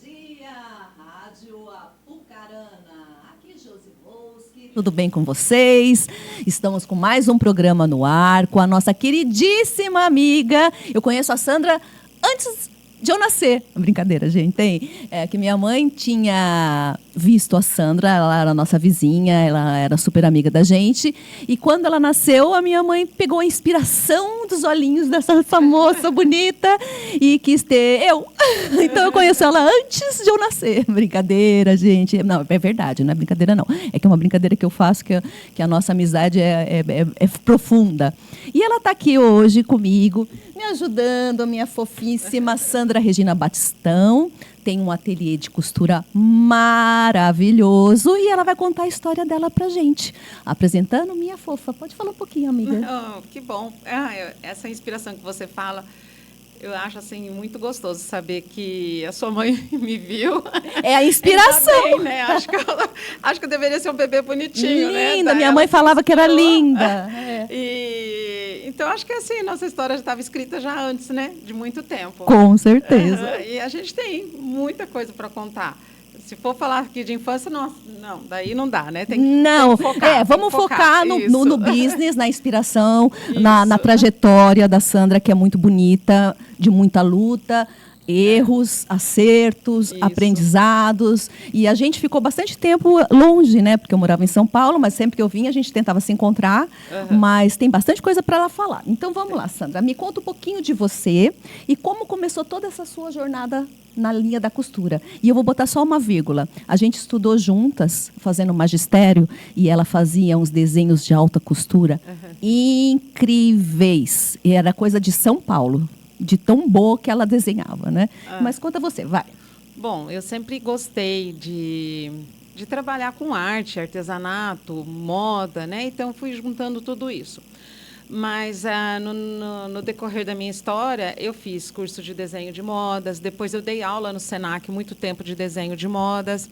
dia, Rádio Apucarana. Aqui Josi Volski. Tudo bem com vocês? Estamos com mais um programa no ar com a nossa queridíssima amiga. Eu conheço a Sandra antes de eu nascer. Brincadeira, gente, tem. É que minha mãe tinha visto a Sandra, ela era nossa vizinha, ela era super amiga da gente. E quando ela nasceu, a minha mãe pegou a inspiração dos olhinhos dessa moça bonita e quis ter eu. Então eu conheço ela antes de eu nascer. Brincadeira, gente. Não, é verdade, não é brincadeira, não. É que é uma brincadeira que eu faço, que a nossa amizade é profunda. E ela está aqui hoje comigo, me ajudando, a minha fofíssima Sandra Regina Batistão. Tem um ateliê de costura maravilhoso e ela vai contar a história dela pra gente. Apresentando minha fofa. Pode falar um pouquinho, amiga. Oh, que bom. Essa inspiração que você fala, eu acho assim muito gostoso saber que a sua mãe me viu. É a inspiração. Bem, né? Acho que eu deveria ser um bebê bonitinho, né? Linda. Minha mãe falava que era linda. Então, acho que assim, nossa história já estava escrita já antes, né? De muito tempo. Com certeza. E a gente tem muita coisa para contar. Se for falar aqui de infância, não, daí não dá, né? Tem que focar. Vamos focar no business, na inspiração, na trajetória da Sandra, que é muito bonita, de muita luta. Erros, acertos, aprendizados. E a gente ficou bastante tempo longe, né? Porque eu morava em São Paulo, mas sempre que eu vinha a gente tentava se encontrar. Mas tem bastante coisa para ela falar. Então vamos lá, Sandra. Me conta um pouquinho de você e como começou toda essa sua jornada na linha da costura. E eu vou botar só uma vírgula. A gente estudou juntas, fazendo magistério, e ela fazia uns desenhos de alta costura incríveis. E era coisa de São Paulo. De tão boa que ela desenhava, né? Mas conta você, vai. Bom, eu sempre gostei de trabalhar com arte, artesanato, moda, né? Então, fui juntando tudo isso. Mas, no decorrer da minha história, eu fiz curso de desenho de modas, depois eu dei aula no Senac, muito tempo de desenho de modas.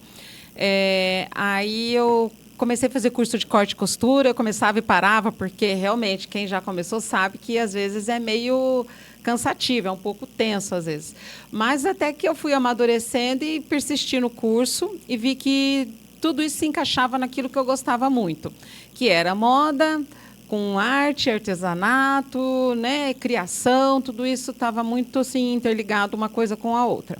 Aí eu comecei a fazer curso de corte e costura, eu começava e parava, porque, realmente, quem já começou sabe que, às vezes, é meio cansativo, é um pouco tenso às vezes. Mas até que eu fui amadurecendo e persisti no curso e vi que tudo isso se encaixava naquilo que eu gostava muito, que era moda, com arte, artesanato, né, criação, tudo isso estava muito assim, interligado uma coisa com a outra.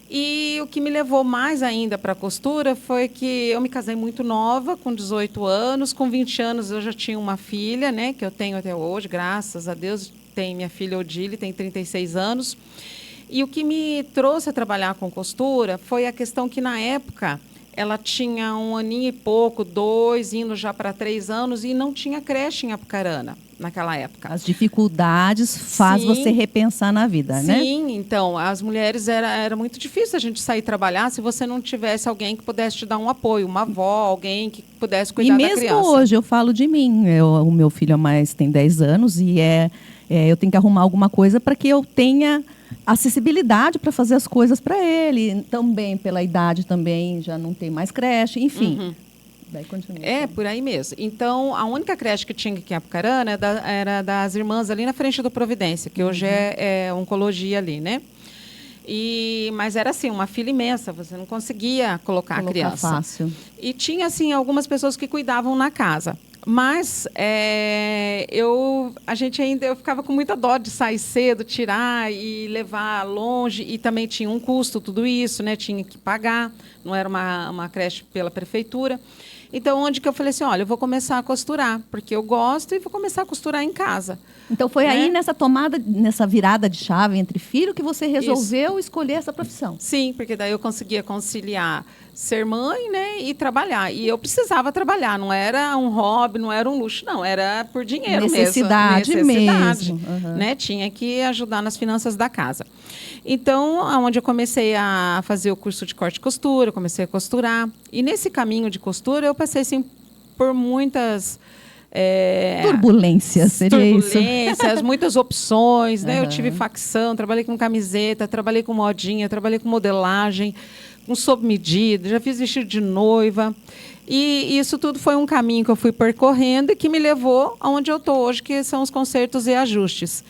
E o que me levou mais ainda para a costura foi que eu me casei muito nova, com 18 anos, com 20 anos eu já tinha uma filha, né, que eu tenho até hoje, graças a Deus. Tem minha filha Odile, tem 36 anos. E o que me trouxe a trabalhar com costura foi a questão que, na época, ela tinha 1 aninho e pouco, 2, indo já para 3 anos, e não tinha creche em Apucarana, naquela época. As dificuldades faz você repensar na vida, né? Sim, então, as mulheres, era muito difícil a gente sair trabalhar se você não tivesse alguém que pudesse te dar um apoio, uma avó, alguém que pudesse cuidar da criança. E mesmo hoje, eu falo de mim. O meu filho mais tem 10 anos e eu tenho que arrumar alguma coisa para que eu tenha acessibilidade para fazer as coisas para ele. Também, pela idade, também já não tem mais creche, enfim. Daí continua. Por aí mesmo. Então, a única creche que tinha aqui em Apucarana era das irmãs ali na frente do Providência, que hoje é oncologia ali, né? Mas era assim, uma fila imensa, você não conseguia colocar a criança. Fácil. E tinha assim algumas pessoas que cuidavam na casa. Mas eu ficava com muita dó de sair cedo, tirar e levar longe, e também tinha um custo tudo isso, né? Tinha que pagar, não era uma creche pela prefeitura. Então, onde que eu falei assim, olha, eu vou começar a costurar, porque eu gosto e vou começar a costurar em casa. Então, foi aí nessa virada de chave entre filho que você resolveu escolher essa profissão. Sim, porque daí eu conseguia conciliar ser mãe, né, e trabalhar. E eu precisava trabalhar, não era um hobby, não era um luxo, não, era por dinheiro necessidade mesmo. Né? Tinha que ajudar nas finanças da casa. Então, onde eu comecei a fazer o curso de corte e costura, comecei a costurar. E nesse caminho de costura, eu passei assim, por muitas turbulências, muitas opções, né? Eu tive facção, trabalhei com camiseta, trabalhei com modinha, trabalhei com modelagem, com sob medida, já fiz vestido de noiva. E isso tudo foi um caminho que eu fui percorrendo e que me levou aonde eu estou hoje, que são os consertos e ajustes.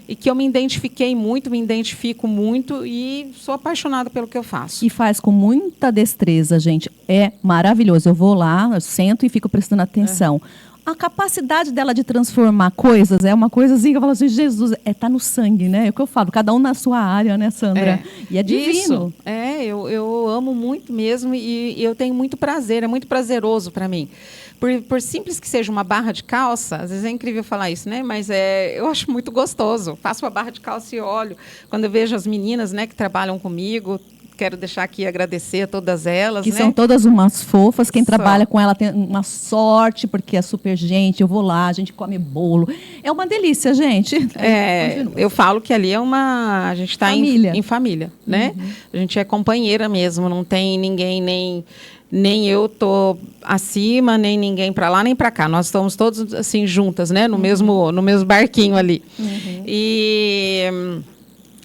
e que eu me identifico muito e sou apaixonada pelo que eu faço. E faz com muita destreza, gente. É maravilhoso. Eu vou lá, eu sento e fico prestando atenção. A capacidade dela de transformar coisas é uma coisa assim que eu falo assim, Jesus, tá no sangue, né? É o que eu falo, cada um na sua área, né, Sandra? E é divino. Isso. Eu amo muito mesmo e eu tenho muito prazer, é muito prazeroso para mim. Por simples que seja uma barra de calça, às vezes é incrível falar isso, né? Mas eu acho muito gostoso. Faço uma barra de calça e olho. Quando eu vejo as meninas, né, que trabalham comigo, quero deixar aqui agradecer a todas elas. Que né? são todas umas fofas. Quem trabalha com ela tem uma sorte, porque é super gente. Eu vou lá, a gente come bolo. É uma delícia, gente. Eu falo que ali a gente está em família, né? A gente é companheira mesmo, não tem ninguém, nem eu tô acima, nem ninguém para lá, nem para cá. Nós estamos todos assim juntas, né? No mesmo barquinho ali.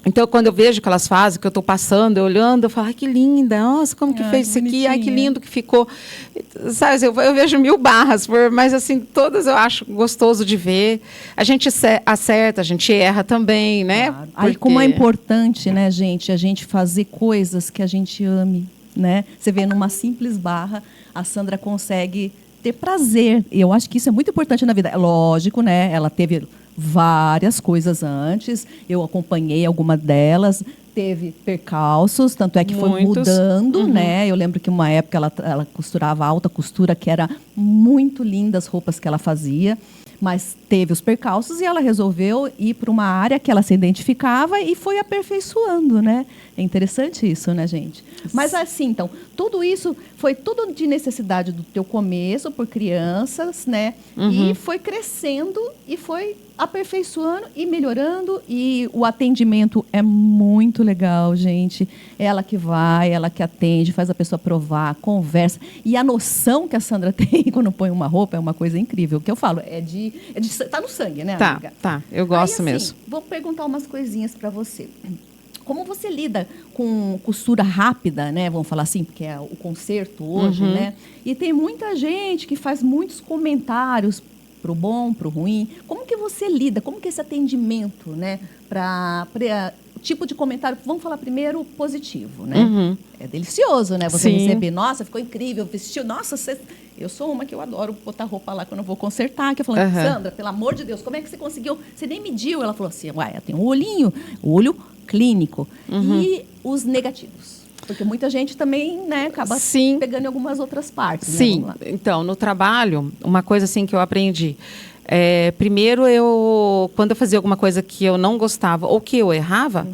Então, quando eu vejo que elas fazem, que eu estou passando, eu olhando, eu falo, ai, que linda, nossa, como que fez isso aqui, ai, que lindo que ficou. Sabe, eu vejo 1000 barras, mas assim, todas eu acho gostoso de ver. A gente acerta, a gente erra também, né? Claro. Aí, como é importante, né, gente, a gente fazer coisas que a gente ame, né? Você vê numa simples barra, a Sandra consegue ter prazer. E eu acho que isso é muito importante na vida. Lógico, né? Ela teve várias coisas antes, eu acompanhei alguma delas, teve percalços, tanto é que foi mudando, né? Eu lembro que uma época ela costurava alta costura, que era muito linda as roupas que ela fazia, mas teve os percalços e ela resolveu ir para uma área que ela se identificava e foi aperfeiçoando, né? É interessante isso, né, gente? Mas assim, então, tudo isso foi tudo de necessidade do teu começo, por crianças, né? E foi crescendo e foi aperfeiçoando e melhorando. E o atendimento é muito legal, gente. Ela que vai, ela que atende, faz a pessoa provar, conversa. E a noção que a Sandra tem quando põe uma roupa é uma coisa incrível. O que eu falo, tá no sangue, né, amiga? Tá, eu gosto assim, mesmo. Vou perguntar umas coisinhas para você. Como você lida com costura rápida, né? Vamos falar assim, porque é o conserto hoje, né? E tem muita gente que faz muitos comentários pro bom, pro ruim. Como que você lida? Como que é esse atendimento, né? Para tipo de comentário, vamos falar primeiro positivo, né? É delicioso, né? Você receber, nossa, ficou incrível, vestiu, nossa, eu sou uma que eu adoro botar roupa lá quando eu vou consertar, que eu falo, Sandra, pelo amor de Deus, como é que você conseguiu? Você nem mediu. Ela falou assim, uai, tem um olho clínico. E os negativos. Porque muita gente também, né, acaba pegando em algumas outras partes. Sim, né? Então, no trabalho, uma coisa assim que eu aprendi. Primeiro, quando eu fazia alguma coisa que eu não gostava ou que eu errava,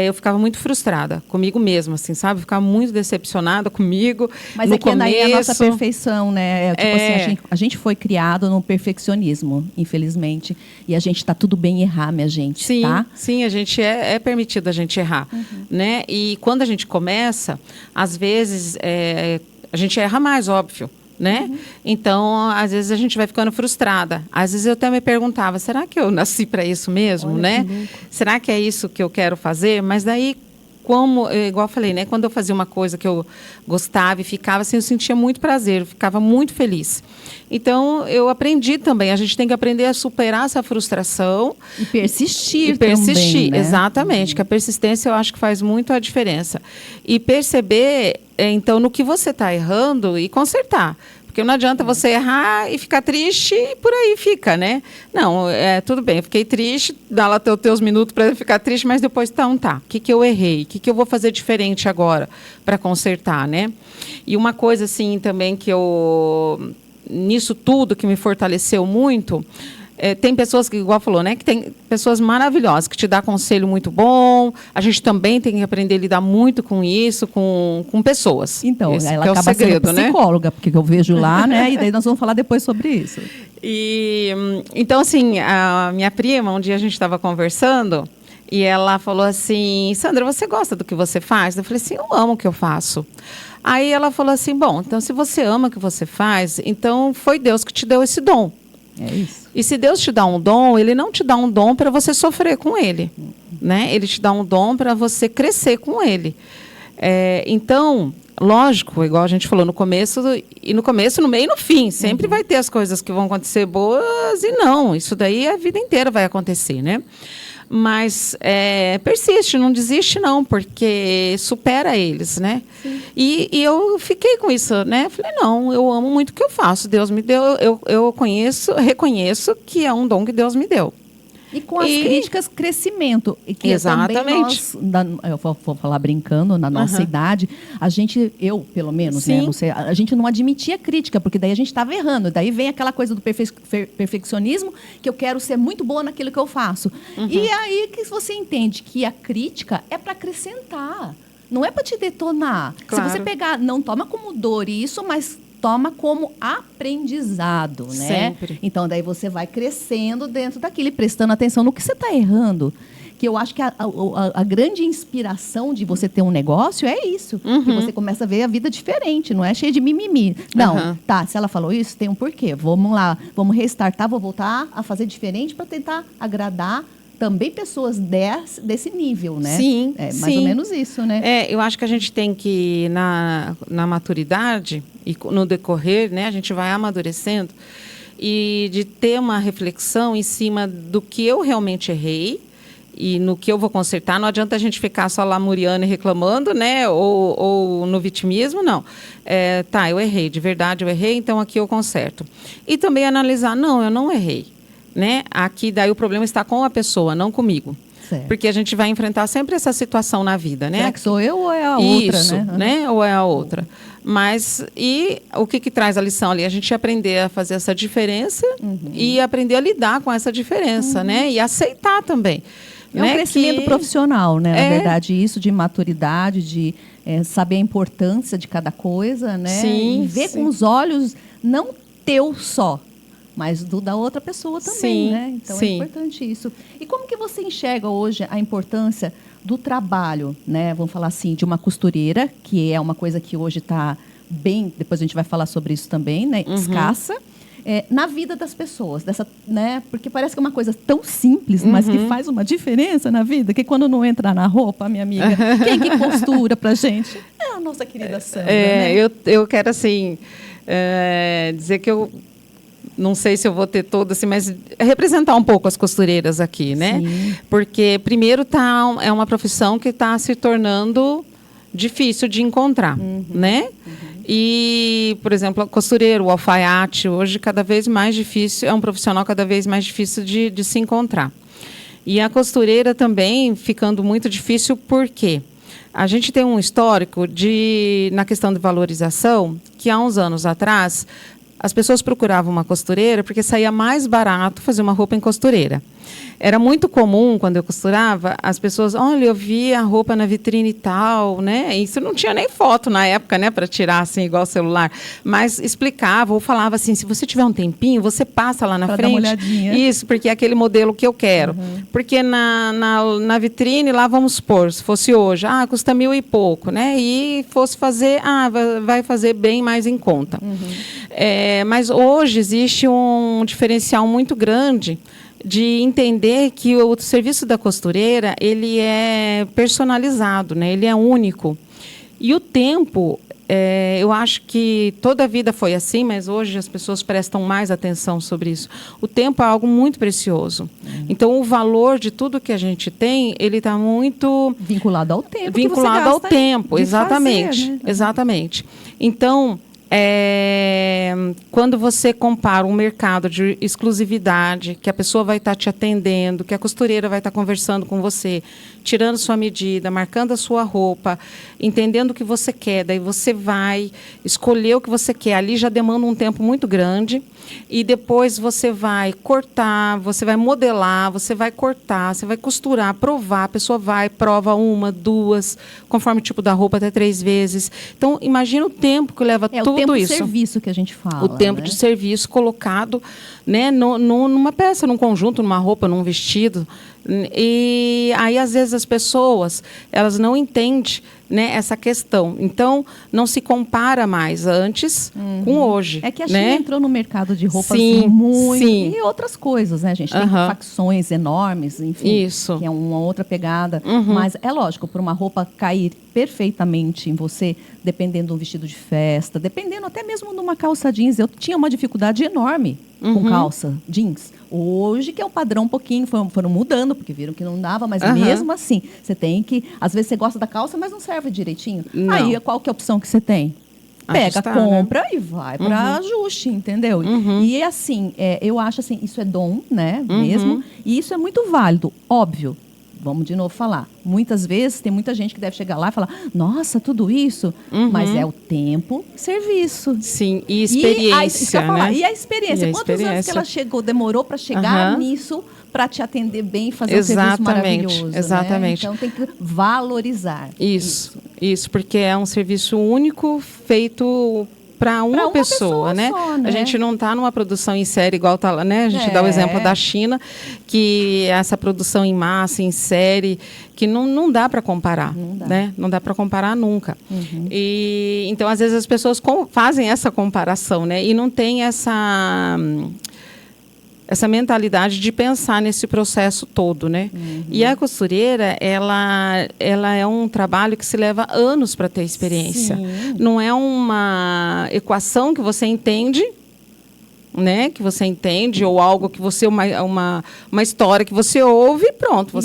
eu ficava muito frustrada comigo mesma, assim, sabe? Ficava muito decepcionada comigo. Mas no é que começo. Daí é a nossa perfeição, né? Assim, a gente foi criado no perfeccionismo, infelizmente. E a gente está tudo bem errar, minha gente, sim, tá? Sim, a gente é permitido a gente errar, né? E quando a gente começa, às vezes, a gente erra mais, óbvio. Né? Então, às vezes a gente vai ficando frustrada. Às vezes eu até me perguntava, será que eu nasci para isso mesmo, né? Será que é isso que eu quero fazer? Mas daí, igual eu falei, né? Quando eu fazia uma coisa que eu gostava e ficava assim, eu sentia muito prazer, eu ficava muito feliz. Então, eu aprendi também. A gente tem que aprender a superar essa frustração. E persistir também, né? Exatamente. Que a persistência, eu acho que faz muito a diferença. E perceber, então, no que você está errando e consertar. Porque não adianta você errar e ficar triste e por aí fica, né? Não, tudo bem, eu fiquei triste, dá lá teus minutos para ficar triste, mas depois, tá. O que eu errei? O que eu vou fazer diferente agora para consertar, né? E uma coisa, assim, também que nisso tudo que me fortaleceu muito, tem pessoas que, igual falou, né, que tem pessoas maravilhosas, que te dão conselho muito bom. A gente também tem que aprender a lidar muito com isso, com pessoas. Então, esse ela é acaba o segredo, sendo psicóloga, né? Porque eu vejo lá, né, e daí nós vamos falar depois sobre isso. Então, assim, a minha prima, um dia a gente estava conversando, e ela falou assim, Sandra, você gosta do que você faz? Eu falei assim, eu amo o que eu faço. Aí ela falou assim, bom, então se você ama o que você faz, então foi Deus que te deu esse dom. É isso. E se Deus te dá um dom, Ele não te dá um dom para você sofrer com Ele, né? Ele te dá um dom para você crescer com Ele. Então, lógico, igual a gente falou no começo, no meio e no fim. Sempre vai ter as coisas que vão acontecer boas e não. Isso daí a vida inteira vai acontecer, né? Mas persiste, não desiste não, porque supera eles, né? E eu fiquei com isso, né? Falei, não, eu amo muito o que eu faço. Deus me deu, eu reconheço que é um dom que Deus me deu. E com as críticas, crescimento. E que exatamente. Também eu vou falar brincando, na nossa idade, eu pelo menos, né, você, a gente não admitia crítica, porque daí a gente estava errando. Daí vem aquela coisa do perfeccionismo, que eu quero ser muito boa naquilo que eu faço. E aí que você entende que a crítica é para acrescentar, não é para te detonar. Claro. Se você pegar, não toma como dor isso, mas toma como aprendizado, né? Sempre. Então, daí você vai crescendo dentro daquilo e prestando atenção no que você está errando. Que eu acho que a grande inspiração de você ter um negócio é isso. Que você começa a ver a vida diferente, não é cheia de mimimi. Não, tá, se ela falou isso, tem um porquê. Vamos lá, vamos restartar, vou voltar a fazer diferente para tentar agradar também pessoas desse nível, né? Sim, mais ou menos isso, né? Eu acho que a gente tem que, na maturidade e no decorrer, né, a gente vai amadurecendo e de ter uma reflexão em cima do que eu realmente errei e no que eu vou consertar. Não adianta a gente ficar só lamuriando e reclamando, né? Ou no vitimismo, não. Eu errei, de verdade eu errei, então aqui eu conserto. E também analisar, não, eu não errei. Né? Aqui, daí, o problema está com a pessoa, não comigo. Certo. Porque a gente vai enfrentar sempre essa situação na vida, né? Será que sou eu ou é a outra, isso, né? Ou é a outra. Mas, e o que traz a lição ali? A gente aprender a fazer essa diferença e aprender a lidar com essa diferença, né? E aceitar também. É um crescimento profissional, né? Na verdade, isso de maturidade, de saber a importância de cada coisa, né? Sim, e ver com os olhos, não teu só, mas da outra pessoa também, né? Então é importante isso. E como que você enxerga hoje a importância do trabalho, né? Vamos falar assim, de uma costureira, que é uma coisa que hoje está bem, depois a gente vai falar sobre isso também, né? Escassa, na vida das pessoas, né? Porque parece que é uma coisa tão simples, mas que faz uma diferença na vida, que quando não entra na roupa, minha amiga, quem que costura pra gente? É a nossa querida Sandra, né? Eu quero, assim, dizer que eu não sei se eu vou ter todo assim, mas representar um pouco as costureiras aqui, né? Sim. Porque, primeiro, é uma profissão que está se tornando difícil de encontrar, né? E, por exemplo, a costureira, o alfaiate, hoje cada vez mais difícil, é um profissional cada vez mais difícil de se encontrar. E a costureira também ficando muito difícil, por quê? A gente tem um histórico na questão de valorização, que há uns anos atrás as pessoas procuravam uma costureira porque saía mais barato fazer uma roupa em costureira. Era muito comum, quando eu costurava, as pessoas, olha, eu vi a roupa na vitrine e tal, né? Isso não tinha nem foto na época, né, para tirar assim igual celular, mas explicava ou falava assim, se você tiver um tempinho, você passa lá na frente. Dar uma olhadinha. Isso, porque é aquele modelo que eu quero. Porque na vitrine, lá vamos supor, se fosse hoje, custa 1.000 e pouco, né? E fosse fazer, vai fazer bem mais em conta. Mas hoje existe um diferencial muito grande de entender que o serviço da costureira, ele é personalizado, né? Ele é único. E o tempo, eu acho que toda a vida foi assim, mas hoje as pessoas prestam mais atenção sobre isso. O tempo é algo muito precioso. Então, o valor de tudo que a gente tem, ele está muito vinculado ao tempo. Vinculado ao tempo, exatamente. Fazer, né? Exatamente. Então, quando você compara um mercado de exclusividade, que a pessoa vai estar te atendendo, que a costureira vai estar conversando com você, tirando sua medida, marcando a sua roupa, entendendo o que você quer, daí você vai escolher o que você quer. Ali já demanda um tempo muito grande e depois você vai cortar, você vai modelar, você vai cortar, você vai costurar, provar, a pessoa vai, prova 1, 2, conforme o tipo da roupa, até 3 vezes. Então, imagina o tempo que leva tudo isso. O tempo de serviço que a gente fala. O tempo de serviço colocado, né, numa peça, num conjunto, numa roupa, num vestido. E aí, às vezes, as pessoas, elas não entendem, né, essa questão. Então, não se compara mais antes com hoje. É que a né? China entrou no mercado de roupas Sim, muito... sim. E outras coisas, né? A gente tem facções enormes, enfim. Isso. Que é uma outra pegada. Mas é lógico, por uma roupa cair perfeitamente em você, dependendo de um vestido de festa, dependendo até mesmo de uma calça jeans. Eu tinha uma dificuldade enorme com calça jeans. Hoje, que é o padrão um pouquinho, foram mudando, porque viram que não dava, mas mesmo assim, você tem que... Às vezes você gosta da calça, mas não serve direitinho. Não. Aí, qual que é a opção que você tem? Pega, Ajustar, compra, né? e vai para ajuste, entendeu? E assim, eu acho assim, isso é dom, né, mesmo, e isso é muito válido, óbvio. Vamos de novo falar. Muitas vezes tem muita gente que deve chegar lá e falar, nossa, tudo isso, mas é o tempo, serviço. Sim, e experiência, né? E a experiência. E a Quantos anos experiência. que ela chegou, demorou para chegar nisso, para te atender bem e fazer um serviço maravilhoso? Exatamente. Né? Então tem que valorizar. Isso, porque é um serviço único feito para uma pessoa, né? Só, né? A gente não está numa produção em série igual está lá, né? A gente dá o exemplo da China, que essa produção em massa, em série, que não dá para comparar, né? Não dá para comparar nunca. E então às vezes as pessoas fazem essa comparação, né? E não tem essa mentalidade de pensar nesse processo todo, né? E a costureira, ela é um trabalho que se leva anos para ter experiência. Sim. Não é uma equação que você entende, né? Que você entende, ou algo que você... Uma história que você ouve e pronto.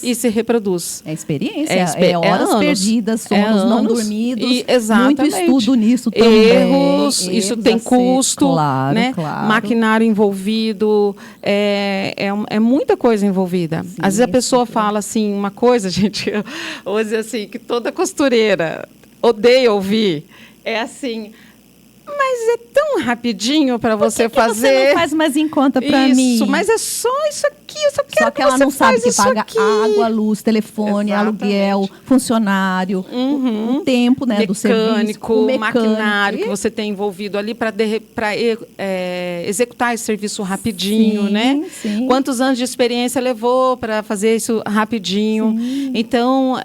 E se reproduz. É experiência, é horas anos, perdidas, sonos não dormidos, exatamente. muito estudo nisso também. Erros, isso tem custo, claro, né? claro. Maquinário envolvido, é muita coisa envolvida. Sim, às vezes a pessoa fala assim, uma coisa, gente, eu vou dizer assim, que toda costureira odeia ouvir, é assim... Mas é tão rapidinho para você fazer. Você não faz mais em conta para mim? Isso, mas é só isso aqui. Eu só quero que ela não sabe que paga aqui. água, luz, telefone, aluguel, funcionário, o tempo, né, do serviço, o mecânico, maquinário que você tem envolvido ali para executar esse serviço rapidinho, né? Sim. Quantos anos de experiência levou para fazer isso rapidinho? Sim. Então,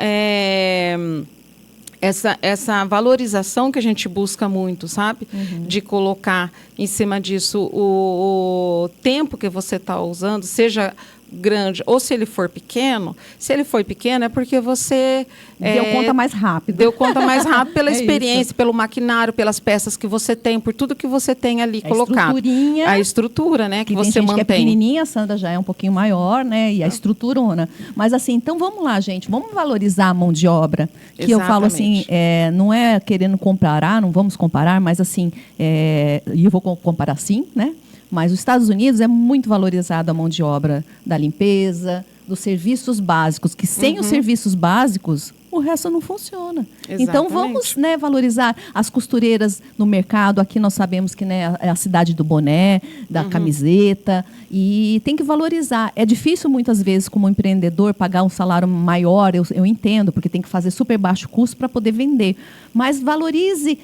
essa valorização que a gente busca muito, sabe? De colocar em cima disso o tempo que você está usando, seja grande ou se ele for pequeno. Se ele for pequeno é porque você deu conta mais rápido. Deu conta mais rápido pela experiência, pelo maquinário, pelas peças que você tem, por tudo que você tem ali colocado. A estrutura, né, que você mantém. Que é pequenininha, a Sandra já é um pouquinho maior, né, e a estruturona. Mas assim, então vamos lá, gente, vamos valorizar a mão de obra. Que eu falo assim, não é querendo comparar, não vamos comparar, mas assim, e eu vou comparar sim, né? Mas os Estados Unidos é muito valorizado a mão de obra da limpeza, dos serviços básicos, que sem os serviços básicos, o resto não funciona. Exatamente. Então, vamos, né, valorizar as costureiras no mercado. Aqui nós sabemos que, né, é a cidade do boné, da camiseta, e tem que valorizar. É difícil, muitas vezes, como empreendedor, pagar um salário maior, eu entendo, porque tem que fazer super baixo custo para poder vender. Mas valorize...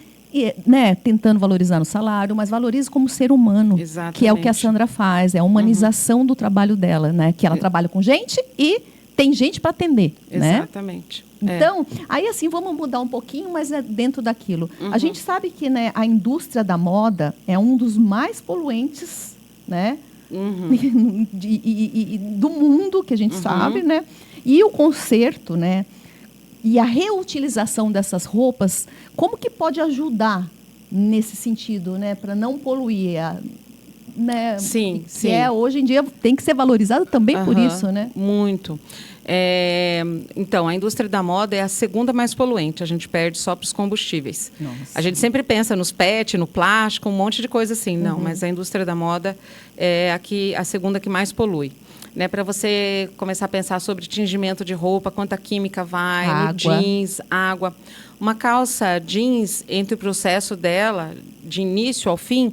né, tentando valorizar no salário, mas valorize como ser humano, que é o que a Sandra faz, é a humanização do trabalho dela, né, que ela trabalha com gente e tem gente para atender. Exatamente. Né? Então, aí assim, vamos mudar um pouquinho, mas é dentro daquilo. A gente sabe que, né, a indústria da moda é um dos mais poluentes, né, do mundo, que a gente sabe, né, e o conserto, né, e a reutilização dessas roupas, como que pode ajudar nesse sentido, né, para não poluir, né? Sim. Hoje em dia tem que ser valorizado também por isso, né? Muito. Então, a indústria da moda é a segunda mais poluente. A gente perde só para os combustíveis. Nossa. A gente sempre pensa nos PET, no plástico, um monte de coisa assim. Não, mas a indústria da moda é a segunda que mais polui. Né, para você começar a pensar sobre tingimento de roupa, quanta química vai, no jeans, água. Uma calça jeans, entre o processo dela, de início ao fim,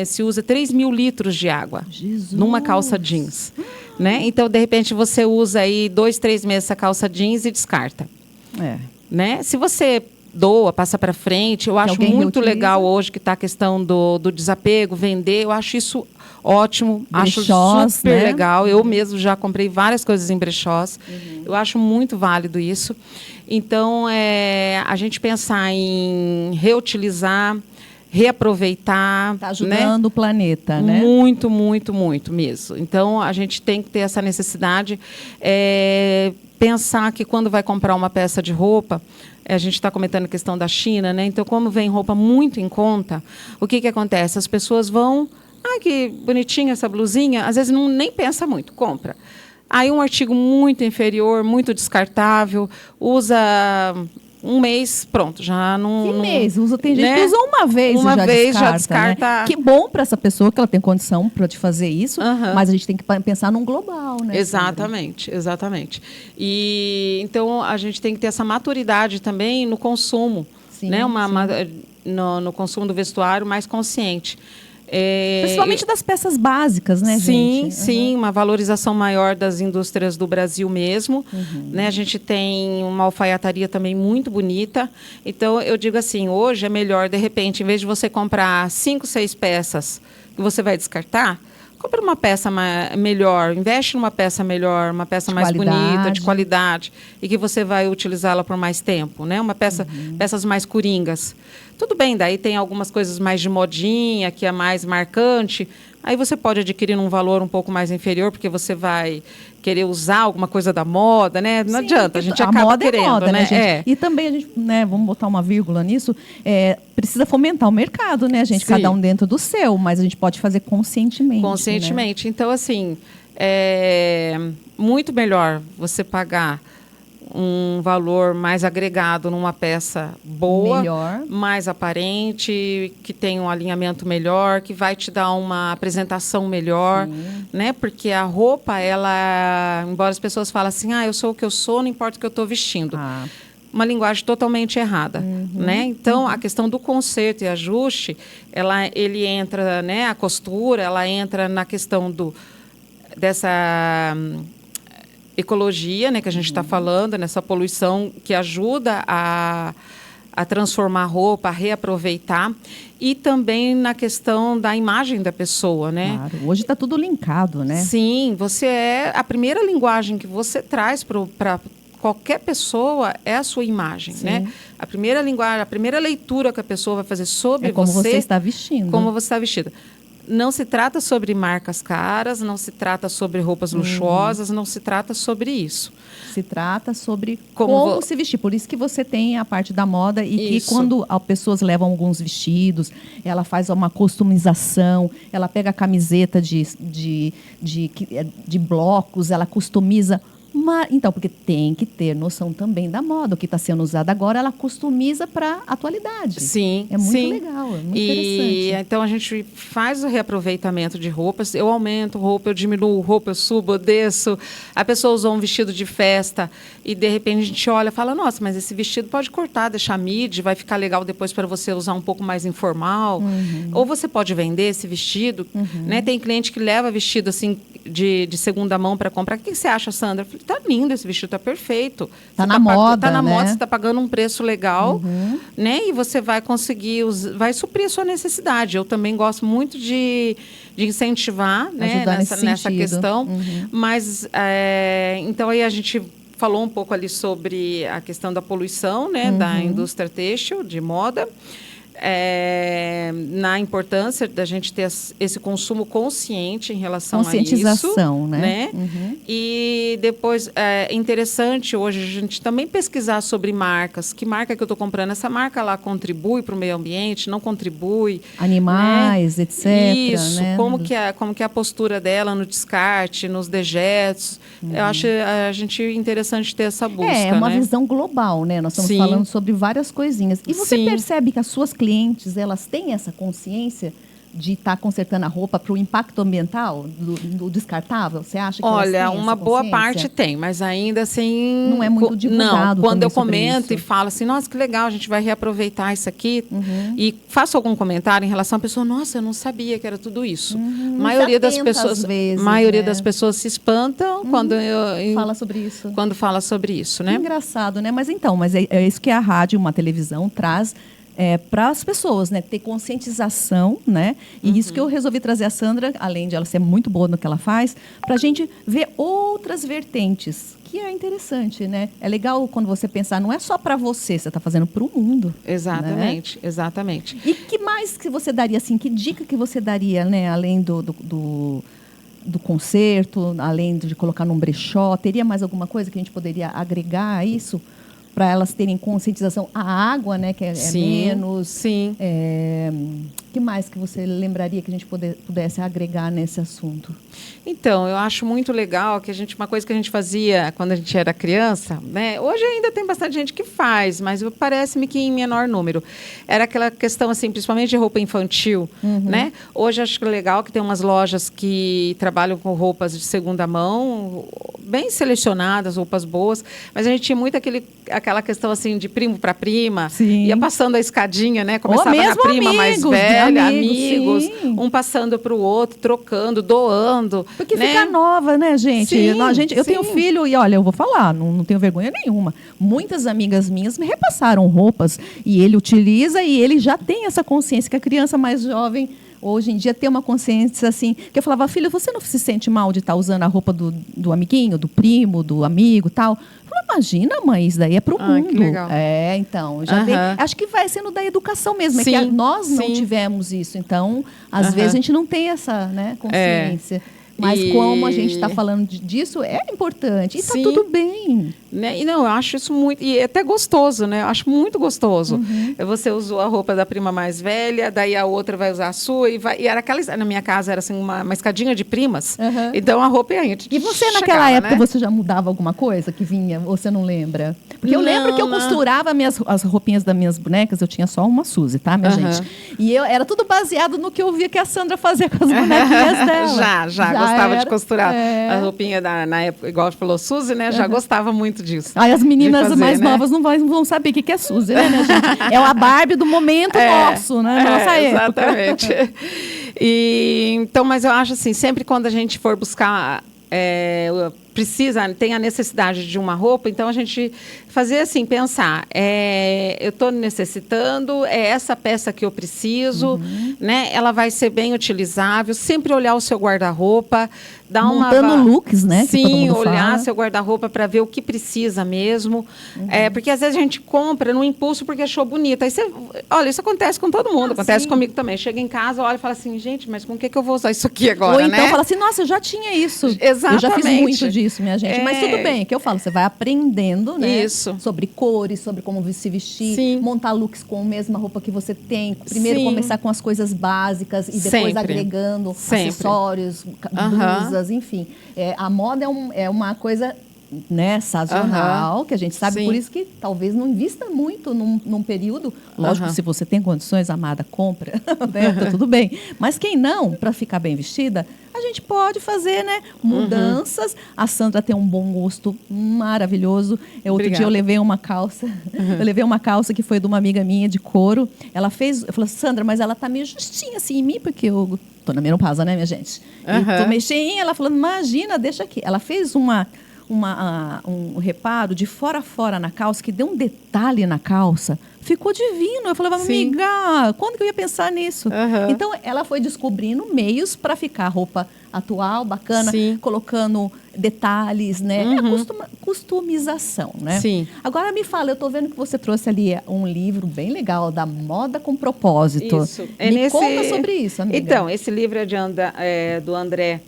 se usa 3.000 litros de água. Jesus. Numa calça jeans. Né? Então, de repente, você usa aí 2, 3 meses essa calça jeans e descarta. Né? Se você doa, passa para frente. Eu acho muito legal hoje que está a questão do desapego, vender. Eu acho isso ótimo, brechós, acho super né? legal. Eu mesmo já comprei várias coisas em brechós. Eu acho muito válido isso. Então, a gente pensar em reutilizar, reaproveitar. Está ajudando, né? O planeta, né? Muito, muito, muito mesmo. Então, a gente tem que ter essa necessidade. Pensar que quando vai comprar uma peça de roupa, a gente está comentando a questão da China, né? Então, como vem roupa muito em conta, o que acontece? As pessoas vão... que bonitinha essa blusinha. Às vezes nem pensa muito, compra. Aí um artigo muito inferior, muito descartável, usa um mês, pronto, já não... Que mês? Tem gente, né? Que usa uma vez já descarta. Né? Que bom para essa pessoa que ela tem condição para te fazer isso, mas a gente tem que pensar num global, né? Exatamente, exatamente. E então a gente tem que ter essa maturidade também no consumo, sim, né? No consumo do vestuário mais consciente. Principalmente das peças básicas, né, gente? Sim, uma valorização maior das indústrias do Brasil mesmo. Né? A gente tem uma alfaiataria também muito bonita. Então, eu digo assim, hoje é melhor, de repente, em vez de você comprar 5, 6 peças que você vai descartar, compra uma peça melhor, investe numa peça melhor, uma peça mais bonita, de qualidade, e que você vai utilizá-la por mais tempo, né? Peças mais coringas. Tudo bem, daí tem algumas coisas mais de modinha, que é mais marcante. Aí você pode adquirir num valor um pouco mais inferior, porque você vai querer usar alguma coisa da moda, né? Não adianta, a gente acaba querendo, moda, né? Gente? E também a gente, né, vamos botar uma vírgula nisso, precisa fomentar o mercado, né, gente? Sim. Cada um dentro do seu, mas a gente pode fazer conscientemente. Conscientemente. Né? Então, assim, é muito melhor você pagar um valor mais agregado numa peça boa, melhor, mais aparente, que tem um alinhamento melhor, que vai te dar uma apresentação melhor, né? Porque a roupa, ela, embora as pessoas falem assim, eu sou o que eu sou, não importa o que eu estou vestindo. Uma linguagem totalmente errada, né? Então, a questão do conserto e ajuste, ele entra, né? A costura, ela entra na questão dessa ecologia, né, que a gente está falando, nessa poluição que ajuda a transformar a roupa, a reaproveitar, e também na questão da imagem da pessoa, né? Claro, hoje está tudo linkado, né? Sim, a primeira linguagem que você traz para qualquer pessoa é a sua imagem, né? A primeira linguagem, a primeira leitura que a pessoa vai fazer sobre como você está vestindo. Como você está vestida. Não se trata sobre marcas caras, não se trata sobre roupas luxuosas, não se trata sobre isso. Se trata sobre como se vestir. Por isso que você tem a parte da moda e que quando as pessoas levam alguns vestidos, ela faz uma customização, ela pega a camiseta de blocos, ela customiza. Então, porque tem que ter noção também da moda. O que está sendo usado agora, ela customiza para a atualidade. Sim, é muito legal, é muito interessante. Então, a gente faz o reaproveitamento de roupas. Eu aumento roupa, eu diminuo roupa, eu subo, eu desço. A pessoa usou um vestido de festa e, de repente, a gente olha e fala, nossa, mas esse vestido pode cortar, deixar midi, vai ficar legal depois para você usar um pouco mais informal. Ou você pode vender esse vestido. Né? Tem cliente que leva vestido assim de segunda mão para comprar. O que você acha, Sandra? Eu falei, tá lindo esse vestido, tá perfeito. Tá na moda, tá na né? moda, você tá pagando um preço legal, né? E você vai conseguir, vai suprir a sua necessidade. Eu também gosto muito de incentivar, né? nessa questão. Mas, então, aí a gente falou um pouco ali sobre a questão da poluição, né? Da indústria têxtil, de moda. Na importância da gente ter esse consumo consciente em relação a isso. Conscientização, né? E depois, é interessante hoje a gente também pesquisar sobre marcas. Que marca que eu estou comprando? Essa marca lá contribui para o meio ambiente? Não contribui? Animais, né? Etc. Isso. Né? Como que é a postura dela no descarte, nos dejetos? Eu acho a gente interessante ter essa busca. É uma visão global, né? Nós estamos falando sobre várias coisinhas. E você percebe que as suas clientes, elas têm essa consciência de estar consertando a roupa para o impacto ambiental do descartável? Você acha que Olha, elas têm uma essa boa consciência? parte tem, mas ainda assim... Não é muito divulgado Não, quando também eu sobre comento isso. e falo assim, nossa, que legal, a gente vai reaproveitar isso aqui, e faço algum comentário em relação à pessoa, nossa, eu não sabia que era tudo isso. Maioria das pessoas, às vezes, maioria né? das pessoas se espantam quando Fala sobre isso. quando fala sobre isso, né? Engraçado, né? Mas é isso que a rádio, uma televisão, traz para as pessoas, né? Ter conscientização, né? E isso que eu resolvi trazer a Sandra, além de ela ser muito boa no que ela faz, para a gente ver outras vertentes, que é interessante, né? É legal quando você pensar, não é só para você está fazendo para o mundo. Exatamente, né? exatamente. E que mais que você daria, assim, que dica que você daria, né? Além do concerto, além de colocar num brechó, teria mais alguma coisa que a gente poderia agregar a isso? Para elas terem conscientização. A água, né, que é menos. Sim. Que mais que você lembraria que a gente pudesse agregar nesse assunto? Então, eu acho muito legal que uma coisa que a gente fazia quando a gente era criança, né? Hoje ainda tem bastante gente que faz, mas parece-me que em menor número. Era aquela questão, assim, principalmente de roupa infantil, né? Hoje acho legal que tem umas lojas que trabalham com roupas de segunda mão, bem selecionadas, roupas boas, mas a gente tinha muito aquela questão, assim, de primo para prima, Sim. Ia passando a escadinha, né? Começava na mesmo prima mais velha, amigos, sim. um passando para o outro, trocando, doando. Porque né? fica nova, né, gente? Sim, Eu tenho filho e, olha, eu vou falar, não tenho vergonha nenhuma. Muitas amigas minhas me repassaram roupas e ele utiliza e ele já tem essa consciência que a criança mais jovem hoje em dia tem uma consciência assim, que eu falava, filho, você não se sente mal de estar usando a roupa do amiguinho, do primo, do amigo, tal? Eu falei, imagina, mãe, isso daí é pro mundo. Que legal. Então, acho que vai sendo da educação mesmo, sim, é que nós não tivemos isso, então, às vezes a gente não tem essa, né, consciência. Mas como a gente está falando disso, é importante. E está tudo bem. Né? E não, eu acho isso muito... E é até gostoso, né? Eu acho muito gostoso. Você usou a roupa da prima mais velha, daí a outra vai usar a sua. E era aquela... Na minha casa era assim, uma escadinha de primas. Então a roupa ia... E você, naquela época, né? Você já mudava alguma coisa que vinha? Ou você não lembra? Porque eu lembro que eu costurava as roupinhas das minhas bonecas. Eu tinha só uma Suzy, tá, minha gente? E era tudo baseado no que eu via que a Sandra fazia com as bonequinhas dela. Já gostava de costurar a roupinha na época, igual você falou, Suzy, né? Já gostava muito disso. Aí as meninas mais novas não vão saber o que é Suzy, né, minha gente? É a Barbie do momento nosso, né? Nossa época. Exatamente. Então, mas eu acho assim, sempre quando a gente for buscar... tem a necessidade de uma roupa, então a gente fazer assim, pensar, eu estou necessitando, é essa peça que eu preciso, né? Ela vai ser bem utilizável, sempre olhar o seu guarda-roupa, montando looks, né? Sim, olhar seu guarda-roupa para ver o que precisa mesmo, porque às vezes a gente compra no impulso porque achou bonita, aí olha, isso acontece com todo mundo, acontece comigo também, chega em casa, olha e fala assim, gente, mas com que eu vou usar isso aqui agora, ou então né? fala assim, nossa, eu já tinha isso. Exatamente. Eu já fiz muito disso, minha gente, mas tudo bem, que eu falo, você vai aprendendo, né? Isso. Sobre cores, sobre como se vestir, montar looks com a mesma roupa que você tem, primeiro começar com as coisas básicas e depois agregando acessórios, blusas, enfim. A moda é uma coisa, né, sazonal, que a gente sabe, por isso que talvez não invista muito num período. Lógico, se você tem condições, amada, compra, né, tá tudo bem. Mas quem não, para ficar bem vestida, a gente pode fazer, né, mudanças. A Sandra tem um bom gosto maravilhoso. Outro dia eu levei uma calça, que foi de uma amiga minha de couro. Ela fez, eu falei, Sandra, mas ela tá meio justinha assim em mim, porque eu tô na menopausa, né, minha gente? E tô meio cheinha. Ela falando, imagina, deixa aqui. Ela fez um reparo de fora a fora na calça, que deu um detalhe na calça, ficou divino. Eu falava, amiga, quando que eu ia pensar nisso? Então, ela foi descobrindo meios para ficar roupa atual, bacana, colocando detalhes, né? Customização, né? Sim. Agora, me fala, eu estou vendo que você trouxe ali um livro bem legal, da Moda com Propósito. Isso. Conta sobre isso, amiga. Então, esse livro é do André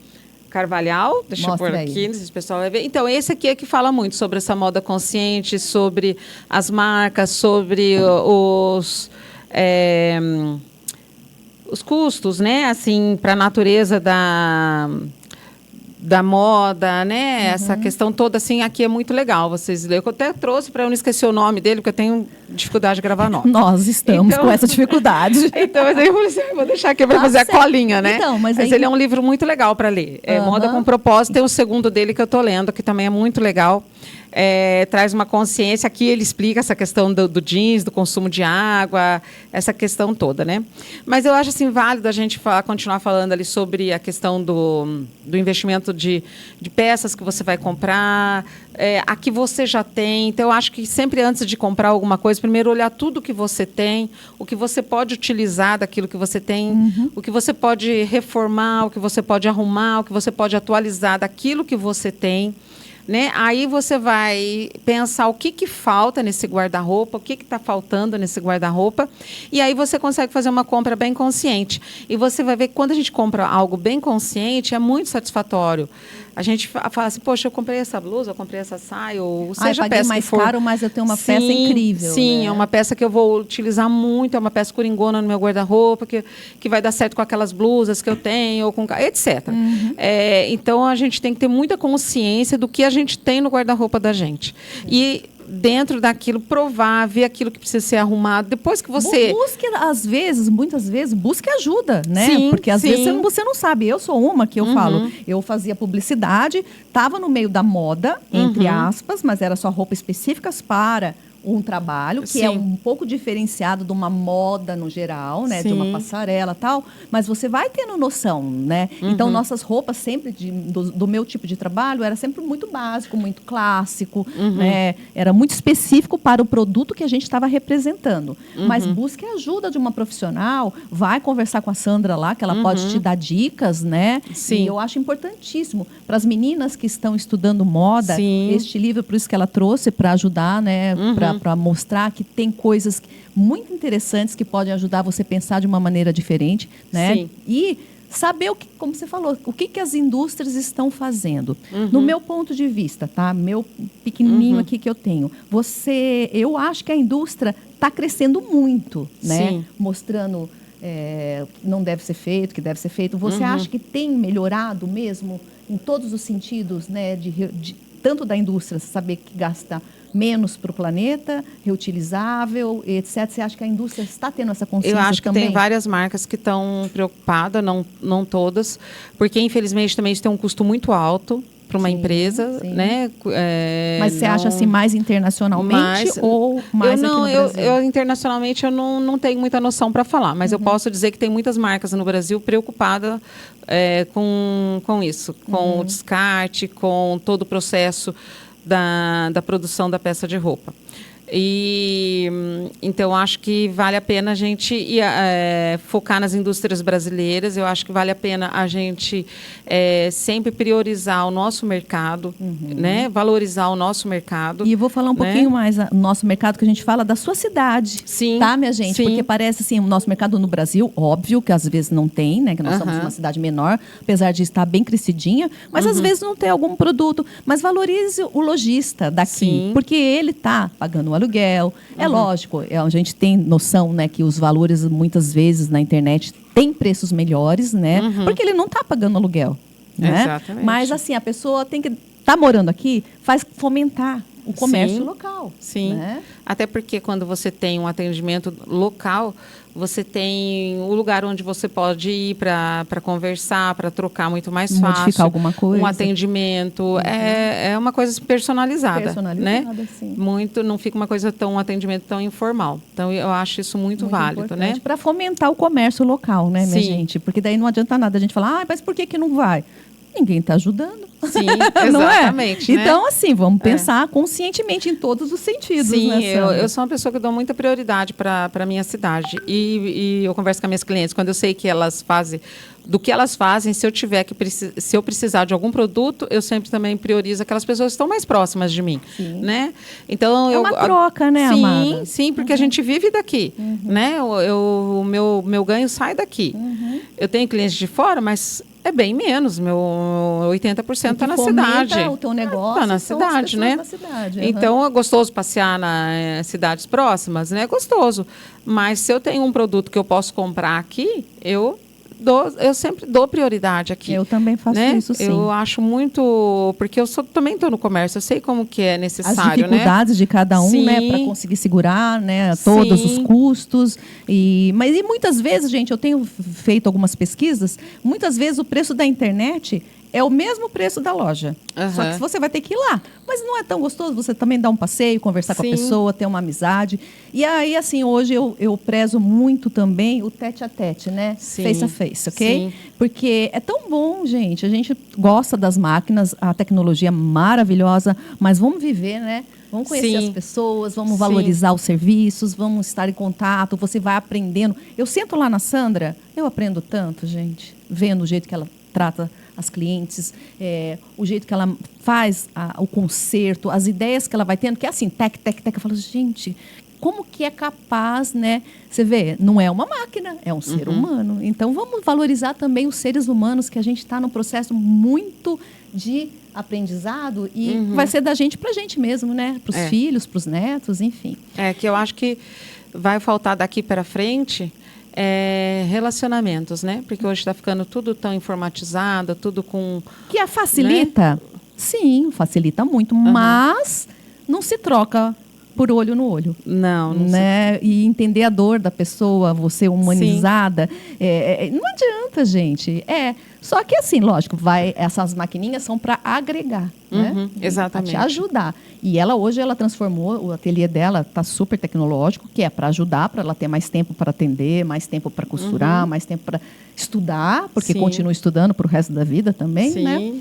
Carvalhal, deixa eu pôr aqui, não sei se o pessoal vai ver. Então, esse aqui é que fala muito sobre essa moda consciente, sobre as marcas, sobre os custos, né? Assim, para a natureza da moda, né? Essa questão toda, assim, aqui é muito legal. Vocês leram. Eu até trouxe para eu não esquecer o nome dele, porque eu tenho dificuldade de gravar nome. Nós estamos com essa dificuldade. Então, mas aí eu falei assim, vou deixar aqui para fazer a colinha, né? Então, mas ele é um livro muito legal para ler. É Moda com Propósito. Tem o segundo dele que eu estou lendo, que também é muito legal. Traz uma consciência. Aqui ele explica essa questão do jeans, do consumo de água, essa questão toda, né? Mas eu acho assim válido a gente continuar falando ali sobre a questão do investimento de peças que você vai comprar, a que você já tem. Então, eu acho que sempre antes de comprar alguma coisa, primeiro olhar tudo que você tem, o que você pode utilizar daquilo que você tem, o que você pode reformar, o que você pode arrumar, o que você pode atualizar daquilo que você tem. Né? Aí você vai pensar o que falta nesse guarda-roupa, o que está faltando nesse guarda-roupa, e aí você consegue fazer uma compra bem consciente. E você vai ver que quando a gente compra algo bem consciente, é muito satisfatório. A gente fala assim, poxa, eu comprei essa blusa, eu comprei essa saia, ou seja a peça mais que for. Caro, mas eu tenho uma peça incrível. Sim, né? É uma peça que eu vou utilizar muito, é uma peça coringona no meu guarda-roupa, que vai dar certo com aquelas blusas que eu tenho, ou com etc. Então, a gente tem que ter muita consciência do que a gente tem no guarda-roupa da gente. E dentro daquilo, provar, ver aquilo que precisa ser arrumado. Depois que você... Busque, muitas vezes, busque ajuda, né? Sim, porque às vezes você não sabe. Eu sou uma que eu falo, eu fazia publicidade, estava no meio da moda, entre aspas, mas era só roupas específicas para um trabalho que é um pouco diferenciado de uma moda no geral, né, de uma passarela e tal, mas você vai tendo noção, né? Então, nossas roupas sempre do meu tipo de trabalho era sempre muito básico, muito clássico, né? Era muito específico para o produto que a gente estava representando. Mas busque a ajuda de uma profissional, vai conversar com a Sandra lá, que ela pode te dar dicas, né? Sim. E eu acho importantíssimo para as meninas que estão estudando moda, este livro, por isso que ela trouxe, para ajudar, né? Para mostrar que tem coisas muito interessantes que podem ajudar você a pensar de uma maneira diferente, né? Sim. E saber como você falou, o que as indústrias estão fazendo. No meu ponto de vista, tá? Meu pequenininho aqui que eu tenho. Eu acho que a indústria está crescendo muito, né? Sim. Mostrando não deve ser feito, que deve ser feito. Você acha que tem melhorado mesmo em todos os sentidos, né? Tanto da indústria, saber que gasta menos para o planeta, reutilizável, etc. Você acha que a indústria está tendo essa consciência também? Eu acho que tem várias marcas que estão preocupadas, não todas, porque infelizmente também isso tem um custo muito alto para uma empresa, né? Mas você acha assim mais internacionalmente ou mais aqui no Brasil? Eu internacionalmente eu não tenho muita noção para falar, mas eu posso dizer que tem muitas marcas no Brasil preocupadas com isso, com o descarte, com todo o processo da produção da peça de roupa. Então, acho que vale a pena a gente focar nas indústrias brasileiras. Eu acho que vale a pena a gente sempre priorizar o nosso mercado, né? Valorizar o nosso mercado. E eu vou falar um pouquinho mais do nosso mercado, que a gente fala da sua cidade. Sim. Tá, minha gente? Sim. Porque parece assim, o nosso mercado no Brasil, óbvio que às vezes não tem, né? Que nós somos uma cidade menor, apesar de estar bem crescidinha, mas às vezes não tem algum produto. Mas valorize o lojista daqui, Sim. porque ele está pagando o aluguel. É lógico, a gente tem noção, né, que os valores muitas vezes na internet têm preços melhores, né? Porque ele não está pagando aluguel, né? Exatamente. Mas assim, a pessoa tem que morando aqui, faz fomentar o comércio local. Sim. Né? Até porque quando você tem um atendimento local, você tem o lugar onde você pode ir para conversar, para trocar muito mais fácil. Modificar alguma coisa. Um atendimento. É uma coisa personalizada. Personalizada, né? sim. Muito, não fica uma coisa um atendimento tão informal. Então, eu acho isso muito válido, né? Para fomentar o comércio local, né, minha Sim. gente? Porque daí não adianta nada a gente falar, mas por que não vai? Ninguém está ajudando. Sim, não é? exatamente. Né? Então, assim, vamos pensar conscientemente em todos os sentidos. Sim, né, eu sou uma pessoa que dou muita prioridade para a minha cidade. E eu converso com as minhas clientes, quando eu sei que elas fazem, do que elas fazem, se eu precisar de algum produto, eu sempre também priorizo aquelas pessoas que estão mais próximas de mim. Sim. Né? Então, uma troca, né, sim, amada? Sim, porque a gente vive daqui. Né? O meu ganho sai daqui. Eu tenho clientes de fora, mas é bem menos. Meu 80% está na cidade. O teu negócio está na cidade, né? Na cidade. Então, é gostoso passear nas cidades próximas, né? É gostoso. Mas se eu tenho um produto que eu posso comprar aqui, eu eu sempre dou prioridade aqui. Eu também faço isso, sim. Eu acho muito... Porque também estou no comércio, eu sei como que é necessário, as dificuldades de cada um, né, para conseguir segurar, né, todos os custos. Mas muitas vezes, gente, eu tenho feito algumas pesquisas, muitas vezes o preço da internet é o mesmo preço da loja. Só que você vai ter que ir lá. Mas não é tão gostoso você também dar um passeio, conversar com a pessoa, ter uma amizade. E aí, assim, hoje eu prezo muito também o tete-a-tete, né? Face a face, ok? Sim. Porque é tão bom, gente. A gente gosta das máquinas, a tecnologia é maravilhosa, mas vamos viver, né? Vamos conhecer as pessoas, vamos valorizar os serviços, vamos estar em contato, você vai aprendendo. Eu sento lá na Sandra, eu aprendo tanto, gente, vendo o jeito que ela trata as clientes, o jeito que ela faz o conserto, as ideias que ela vai tendo, que é assim, tec. Eu falo, gente, como que é capaz, né? Você vê, não é uma máquina, é um ser humano. Então, vamos valorizar também os seres humanos, que a gente está num processo muito de aprendizado e vai ser da gente para a gente mesmo, né? Para os filhos, para os netos, enfim. Que eu acho que vai faltar daqui para frente... relacionamentos, né? Porque hoje está ficando tudo tão informatizado, tudo com... Que a facilita? Né? Sim, facilita muito, mas não se troca por olho no olho. Não né? E entender a dor da pessoa, você humanizada. Não adianta, gente. Só que assim, lógico, essas maquininhas são para agregar, né? Exatamente. Para te ajudar. E hoje ela transformou, o ateliê dela está super tecnológico, que é para ajudar, para ela ter mais tempo para atender, mais tempo para costurar, mais tempo para estudar, porque continua estudando para o resto da vida também, né?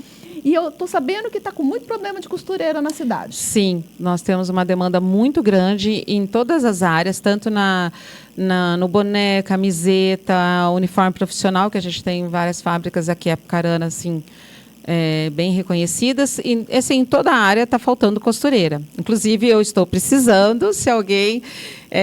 E eu estou sabendo que está com muito problema de costureira na cidade. Sim, nós temos uma demanda muito grande em todas as áreas, tanto no boné, camiseta, uniforme profissional, que a gente tem várias fábricas aqui, Apucarana, assim, bem reconhecidas. E, assim, em toda a área está faltando costureira. Inclusive, eu estou precisando, se alguém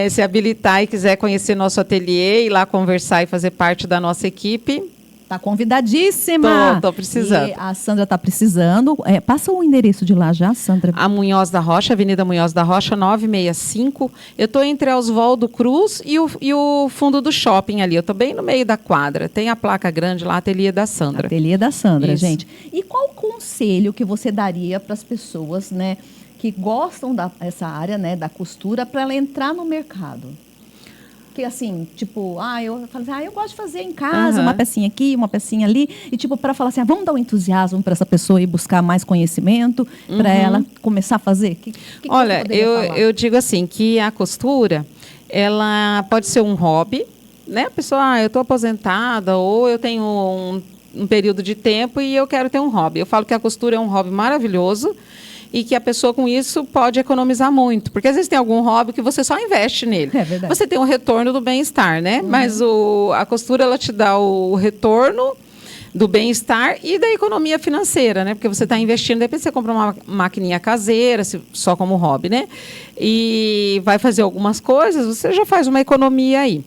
se habilitar e quiser conhecer nosso ateliê, ir lá conversar e fazer parte da nossa equipe... Está convidadíssima. Estou precisando. E a Sandra está precisando. Passa o endereço de lá já, Sandra. A Munhoz da Rocha, Avenida Munhoz da Rocha, 965. Eu estou entre Oswaldo Cruz e o fundo do shopping ali. Eu estou bem no meio da quadra. Tem a placa grande lá, Ateliê da Sandra. Ateliê da Sandra, gente. E qual o conselho que você daria para as pessoas, né, que gostam dessa área, né, da costura, para ela entrar no mercado? Que assim, tipo, eu falo assim, eu gosto de fazer em casa, uma pecinha aqui, uma pecinha ali, e tipo, para falar assim, vamos dar um entusiasmo para essa pessoa e buscar mais conhecimento, para ela começar a fazer? Olha, eu digo assim, que a costura, ela pode ser um hobby, né? A pessoa, eu estou aposentada, ou eu tenho um período de tempo e eu quero ter um hobby. Eu falo que a costura é um hobby maravilhoso, e que a pessoa com isso pode economizar muito. Porque às vezes tem algum hobby que você só investe nele. É verdade. Você tem um retorno do bem-estar, né? Mas a costura, ela te dá o retorno do bem-estar e da economia financeira, né? Porque você está investindo, de repente você compra uma maquininha caseira, só como hobby, né? E vai fazer algumas coisas, você já faz uma economia aí.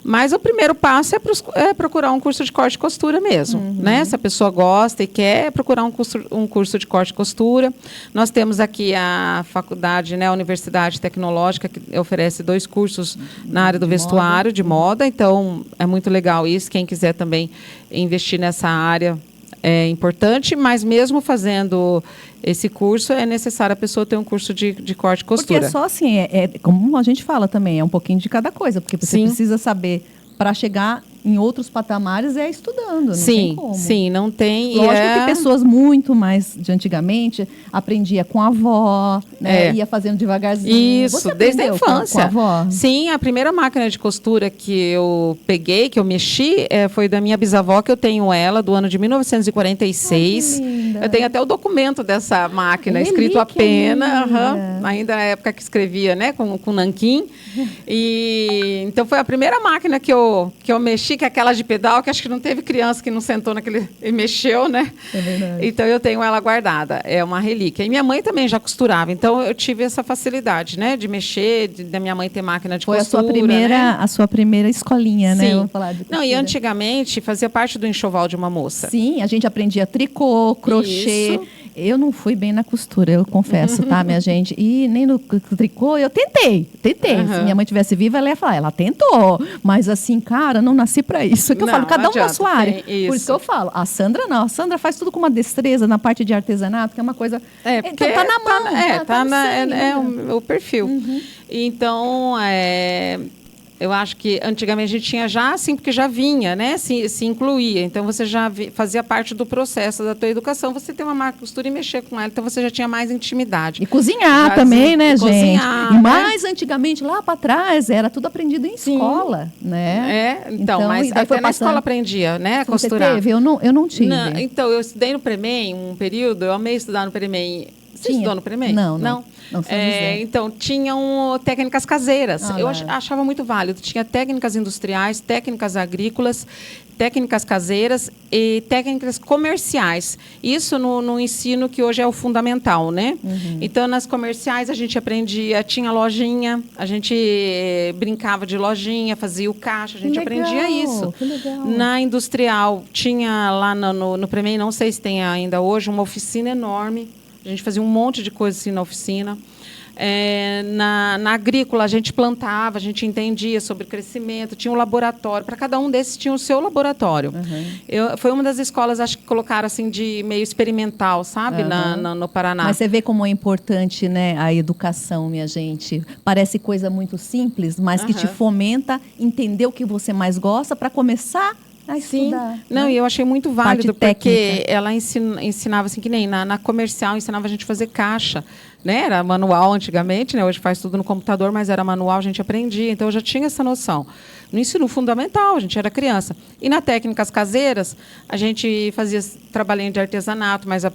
Mas o primeiro passo é procurar um curso de corte e costura mesmo, né? Se a pessoa gosta e quer procurar um curso de corte e costura. Nós temos aqui a faculdade, né, a Universidade Tecnológica, que oferece 2 cursos na área do vestuário, de moda. Então, é muito legal isso. Quem quiser também investir nessa área é importante, mas mesmo fazendo esse curso, é necessário a pessoa ter um curso de corte e costura. Porque é só assim, como a gente fala também, é um pouquinho de cada coisa, porque você precisa saber, para chegar em outros patamares, estudando, não tem como. Sim, não tem. Lógico que pessoas muito mais de antigamente aprendia com a avó, né? Ia fazendo devagarzinho. Isso, você desde a infância. Com a avó? Sim, a primeira máquina de costura que eu peguei, que eu mexi, foi da minha bisavó, que eu tenho ela, do ano de 1946. Que linda. Eu tenho até o documento dessa máquina, escrito a pena, ainda na época que escrevia, né, com nanquim. Então, foi a primeira máquina que eu mexi, que é aquela de pedal, que acho que não teve criança que não sentou naquele e mexeu, né? É verdade. Então, eu tenho ela guardada. É uma relíquia. E minha mãe também já costurava. Então, eu tive essa facilidade, né? De mexer, da minha mãe ter máquina de costura. Foi a sua primeira escolinha, Sim. né? Vamos falar de costura. Não, e antigamente fazia parte do enxoval de uma moça. Sim, a gente aprendia tricô, crochê, Eu não fui bem na costura, eu confesso, tá, minha gente? E nem no tricô, eu tentei. Se minha mãe tivesse viva, ela ia falar, ela tentou. Mas assim, cara, não nasci pra isso. É que eu falo, cada um na sua área. Por isso que eu falo, a Sandra não. A Sandra faz tudo com uma destreza na parte de artesanato, que é uma coisa... então tá na mão. Tá o perfil. Então, eu acho que antigamente a gente tinha já, assim, porque já vinha, né? Se incluía. Então, você já fazia parte do processo da tua educação. Você tem uma máquina de costura e mexer com ela. Então, você já tinha mais intimidade. E cozinhar já também, né, gente? Cozinhar, e mais antigamente, lá para trás, era tudo aprendido em escola, né? Então mas até na escola aprendia, né? A costurar. Você teve? Eu não tive. Não, então, eu estudei no Premem um período. Eu amei estudar no Premem. Você estudou no Premem? Não. Então, tinham técnicas caseiras. Eu achava muito válido. Tinha técnicas industriais, técnicas agrícolas, técnicas caseiras e técnicas comerciais. Isso no ensino que hoje é o fundamental, né? Então, nas comerciais, a gente aprendia, tinha lojinha, a gente brincava de lojinha, fazia o caixa, a gente aprendia isso. Que legal. Na industrial, tinha lá no Premem, não sei se tem ainda hoje, uma oficina enorme. A gente fazia um monte de coisa assim na oficina. Na agrícola, a gente plantava, a gente entendia sobre crescimento, tinha um laboratório. Para cada um desses tinha o seu laboratório. Foi uma das escolas, acho que colocaram assim de meio experimental, sabe, no Paraná. Mas você vê como é importante, né, a educação, minha gente. Parece coisa muito simples, mas que te fomenta entender o que você mais gosta para começar a estudar. Sim. Não, e eu achei muito válido, porque ela ensinava, assim, que nem na comercial, ensinava a gente a fazer caixa. Né? Era manual antigamente, né? Hoje faz tudo no computador, mas era manual, a gente aprendia. Então, eu já tinha essa noção. No ensino fundamental, a gente era criança. E na técnicas caseiras, a gente fazia trabalhinho de artesanato, mas a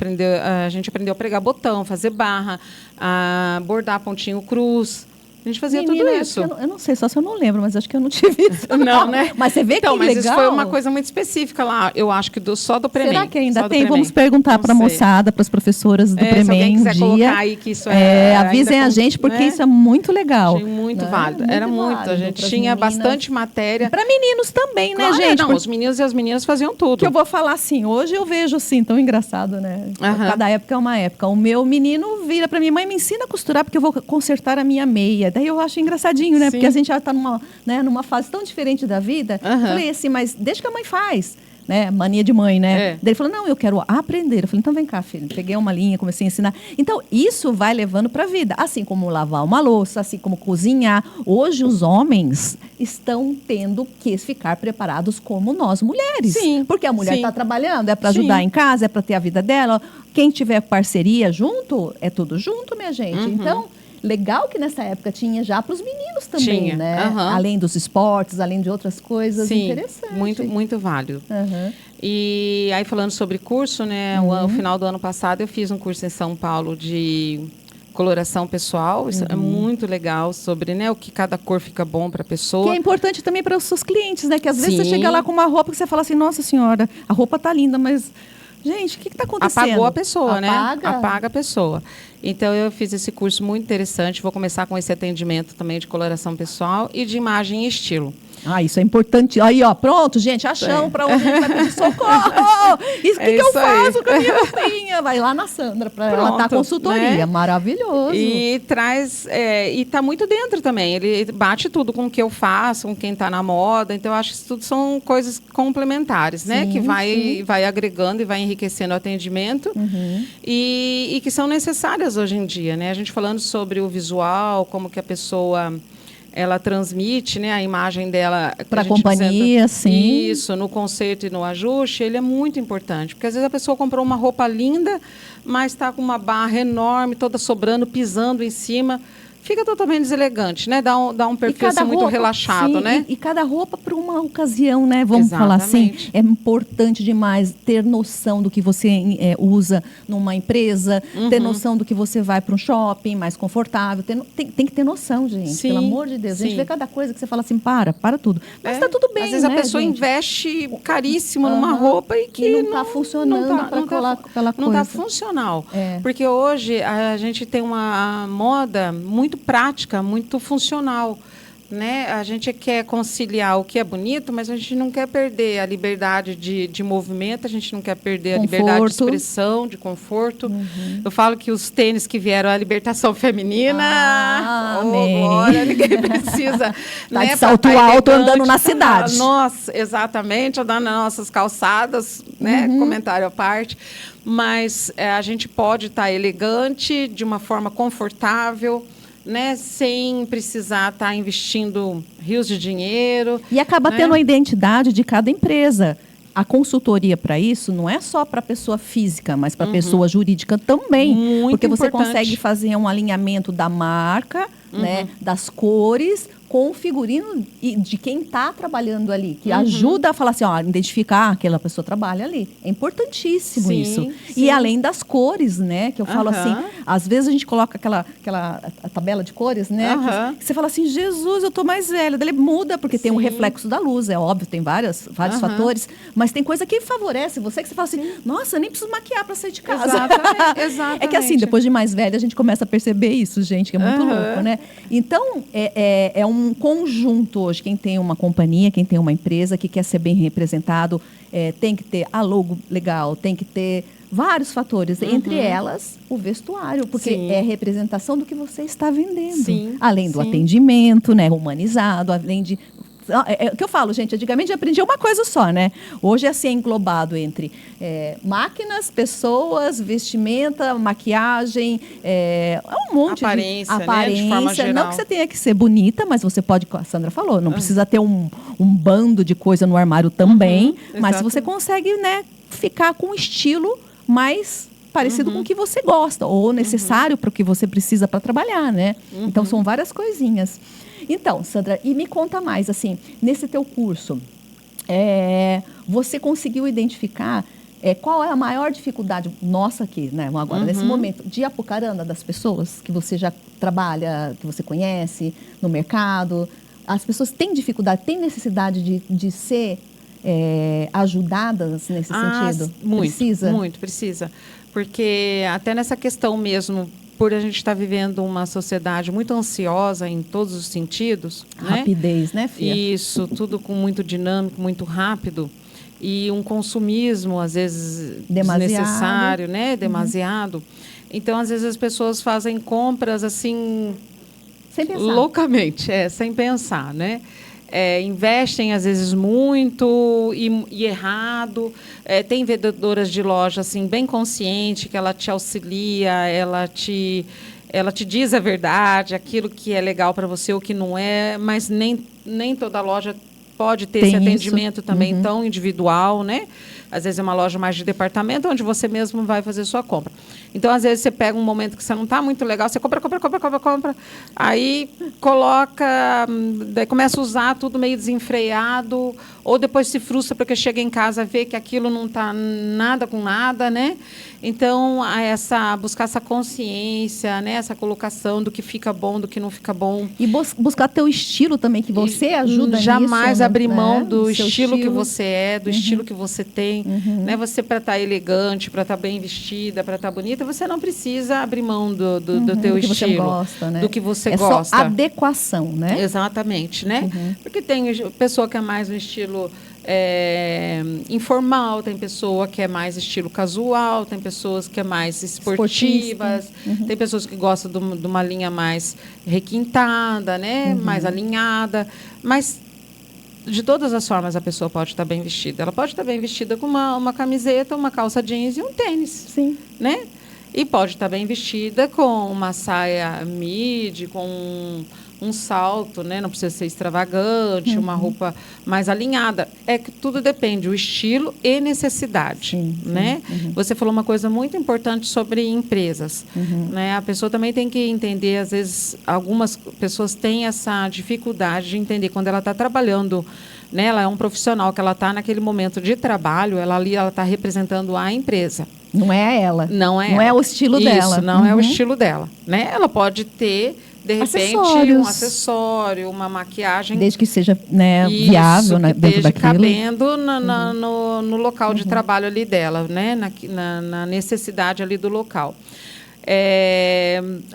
gente aprendeu a pregar botão, fazer barra, a bordar pontinho cruz. A gente fazia tudo isso. Eu não sei, só se eu não lembro, mas acho que eu não tive isso. Não, né? Mas você vê então, que legal. Mas isso foi uma coisa muito específica lá, eu acho que só do Premem. Será que ainda tem? Vamos perguntar para a moçada, para as professoras do Premem. Se alguém quiser colocar aí que isso avisem a gente, porque isso é muito legal. Achei muito válido. Era muito. A gente tinha bastante matéria. Para meninos também, né, gente? Não, os meninos e as meninas faziam tudo. Que eu vou falar assim, hoje eu vejo assim, tão engraçado, né? Cada época é uma época. O meu menino vira para mim, mãe, me ensina a costurar, porque eu vou consertar a minha meia. Daí eu acho engraçado. Né? Porque a gente já está numa fase tão diferente da vida. Falei assim, mas deixa que a mãe faz. Né? Mania de mãe, né? Daí ele falou, não, eu quero aprender. Eu falei, então vem cá, filho. Peguei uma linha, comecei a ensinar. Então, isso vai levando para a vida. Assim como lavar uma louça, assim como cozinhar. Hoje, os homens estão tendo que ficar preparados como nós, mulheres. Sim. Porque a mulher está trabalhando, é para ajudar em casa, é para ter a vida dela. Quem tiver parceria junto, é tudo junto, minha gente. Então... Legal que nessa época tinha já para os meninos também, né? Além dos esportes, além de outras coisas. Sim, interessante. Muito, muito válido. E aí, falando sobre curso, né? No final do ano passado, eu fiz um curso em São Paulo de coloração pessoal. Isso é muito legal, sobre, né, o que cada cor fica bom para a pessoa. Que é importante também para os seus clientes, né? Que às vezes você chega lá com uma roupa que você fala assim, nossa senhora, a roupa tá linda, mas... Gente, o que está acontecendo? Apagou a pessoa, né? Apaga a pessoa. Então, eu fiz esse curso muito interessante. Vou começar com esse atendimento também de coloração pessoal e de imagem e estilo. Isso é importante. Aí, ó, pronto, gente, achamos para onde a gente vai pedir socorro. Isso que eu faço com a minha roupinha? Vai lá na Sandra para ela dar consultoria. Né? Maravilhoso. E traz, e está muito dentro também. Ele bate tudo com o que eu faço, com quem está na moda. Então, eu acho que isso tudo são coisas complementares, né? Que vai agregando e vai enriquecendo o atendimento e que são necessárias hoje em dia, né? A gente falando sobre o visual, como que a pessoa... ela transmite, né, a imagem dela para a companhia, sim. Isso, no conserto e no ajuste, ele é muito importante. Porque às vezes a pessoa comprou uma roupa linda, mas está com uma barra enorme, toda sobrando, pisando em cima. Fica totalmente deselegante, né? Dá um perfil assim, muito relaxado, né? E cada roupa para uma ocasião, né? Vamos falar assim. É importante demais ter noção do que você usa numa empresa, ter noção do que você vai para um shopping mais confortável. Tem que ter noção, gente. Pelo amor de Deus. A gente vê cada coisa que você fala assim, para tudo. Mas está tudo bem, às vezes a pessoa investe caríssimo numa roupa e que não está funcionando para colar pela coisa. Não está funcional. Porque hoje a gente tem uma moda muito prática, muito funcional, né? A gente quer conciliar o que é bonito, mas a gente não quer perder a liberdade de movimento, a gente não quer perder a liberdade de expressão, de conforto. Eu falo que os tênis que vieram a libertação feminina, glória, ninguém precisa. Tá, né, de salto alto andando na cidade. Nossa, exatamente, andando nas nossas calçadas, né? Comentário à parte. Mas a gente pode estar elegante, de uma forma confortável, né, sem precisar estar investindo rios de dinheiro. E acaba tendo a identidade de cada empresa. A consultoria para isso não é só para a pessoa física, mas para a pessoa jurídica também. Muito porque você importante. consegue fazer um alinhamento da marca, né, das cores, com o figurino de quem está trabalhando ali, que ajuda a falar assim, ó, identificar aquela pessoa trabalha ali. É importantíssimo isso. Sim. E além das cores, né, que eu falo assim, às vezes a gente coloca a tabela de cores, né, que você fala assim, Jesus, eu tô mais velha. Daí ele muda, porque tem um reflexo da luz, é óbvio, tem vários fatores, mas tem coisa que favorece você, que você fala assim, nossa, eu nem preciso maquiar para sair de casa. Exatamente. É que assim, depois de mais velha, a gente começa a perceber isso, gente, que é muito louco, né? Então, é um conjunto hoje. Quem tem uma companhia, quem tem uma empresa que quer ser bem representado, tem que ter a logo legal, tem que ter vários fatores, entre elas o vestuário, porque é representação do que você está vendendo. Além do atendimento, né, humanizado, além de... É o que eu falo, gente, antigamente eu aprendi uma coisa só, né? Hoje assim, é englobado entre máquinas, pessoas, vestimenta, maquiagem, um monte aparência, de aparência, né? De forma geral. Não que você tenha que ser bonita, mas você pode, como a Sandra falou, não precisa ter um bando de coisa no armário também, mas se você consegue, né, ficar com um estilo mais parecido com o que você gosta, ou necessário para o que você precisa para trabalhar, né? Então, são várias coisinhas. Então, Sandra, e me conta mais, assim, nesse teu curso, você conseguiu identificar qual é a maior dificuldade nossa aqui, né, agora, nesse momento, de Apucarana, das pessoas que você já trabalha, que você conhece no mercado? As pessoas têm dificuldade, têm necessidade de ser ajudadas nesse sentido? Muito precisa. Porque até nessa questão mesmo, por a gente estar vivendo uma sociedade muito ansiosa em todos os sentidos. Rapidez, né, Fia? Isso, tudo com muito dinâmico, muito rápido. E um consumismo, às vezes, desnecessário, né? Demasiado. Então, às vezes, as pessoas fazem compras assim... Sem pensar. Loucamente, sem pensar, né? Investem, às vezes, muito e errado. Tem vendedoras de loja assim, bem consciente, que ela te auxilia, ela te diz a verdade, aquilo que é legal para você, o que não é, mas nem toda loja pode ter esse atendimento também tão individual, né? Às vezes é uma loja mais de departamento, onde você mesmo vai fazer sua compra. Então, às vezes, você pega um momento que você não está muito legal, você compra, aí coloca, daí começa a usar tudo meio desenfreado, ou depois se frustra porque chega em casa e vê que aquilo não está nada com nada, né? Então, buscar essa consciência, né? Essa colocação do que fica bom, do que não fica bom. E buscar teu estilo também, que você ajuda nisso. Jamais abrir mão do estilo que você é, do estilo que você tem. Né? Você, para estar elegante, para estar bem vestida, para estar bonita, você não precisa abrir mão do teu estilo. Você gosta, né? Do que você gosta. Só adequação, né? Exatamente, né? Porque tem pessoa que é mais no estilo informal, tem pessoa que é mais estilo casual, tem pessoas que é mais esportivas, tem pessoas que gostam de uma linha mais requintada, né? Mais alinhada, mas de todas as formas a pessoa pode estar bem vestida. Ela pode estar bem vestida com uma camiseta, uma calça jeans e um tênis. Sim. Né? E pode estar bem vestida com uma saia midi, com um salto, né? Não precisa ser extravagante, uma roupa mais alinhada. É que tudo depende, o estilo e necessidade. Né? Você falou uma coisa muito importante sobre empresas. Né? A pessoa também tem que entender, às vezes, algumas pessoas têm essa dificuldade de entender quando ela está trabalhando, né? Ela é um profissional, que ela está naquele momento de trabalho, ela está representando a empresa. Não é ela. Não é o estilo dela. Isso, não é o estilo dela. Né? Ela pode ter, de repente, um acessório, uma maquiagem. Desde que seja, né, viável, né, dentro daquilo. Cabendo no local de trabalho ali dela, né? Na necessidade ali do local.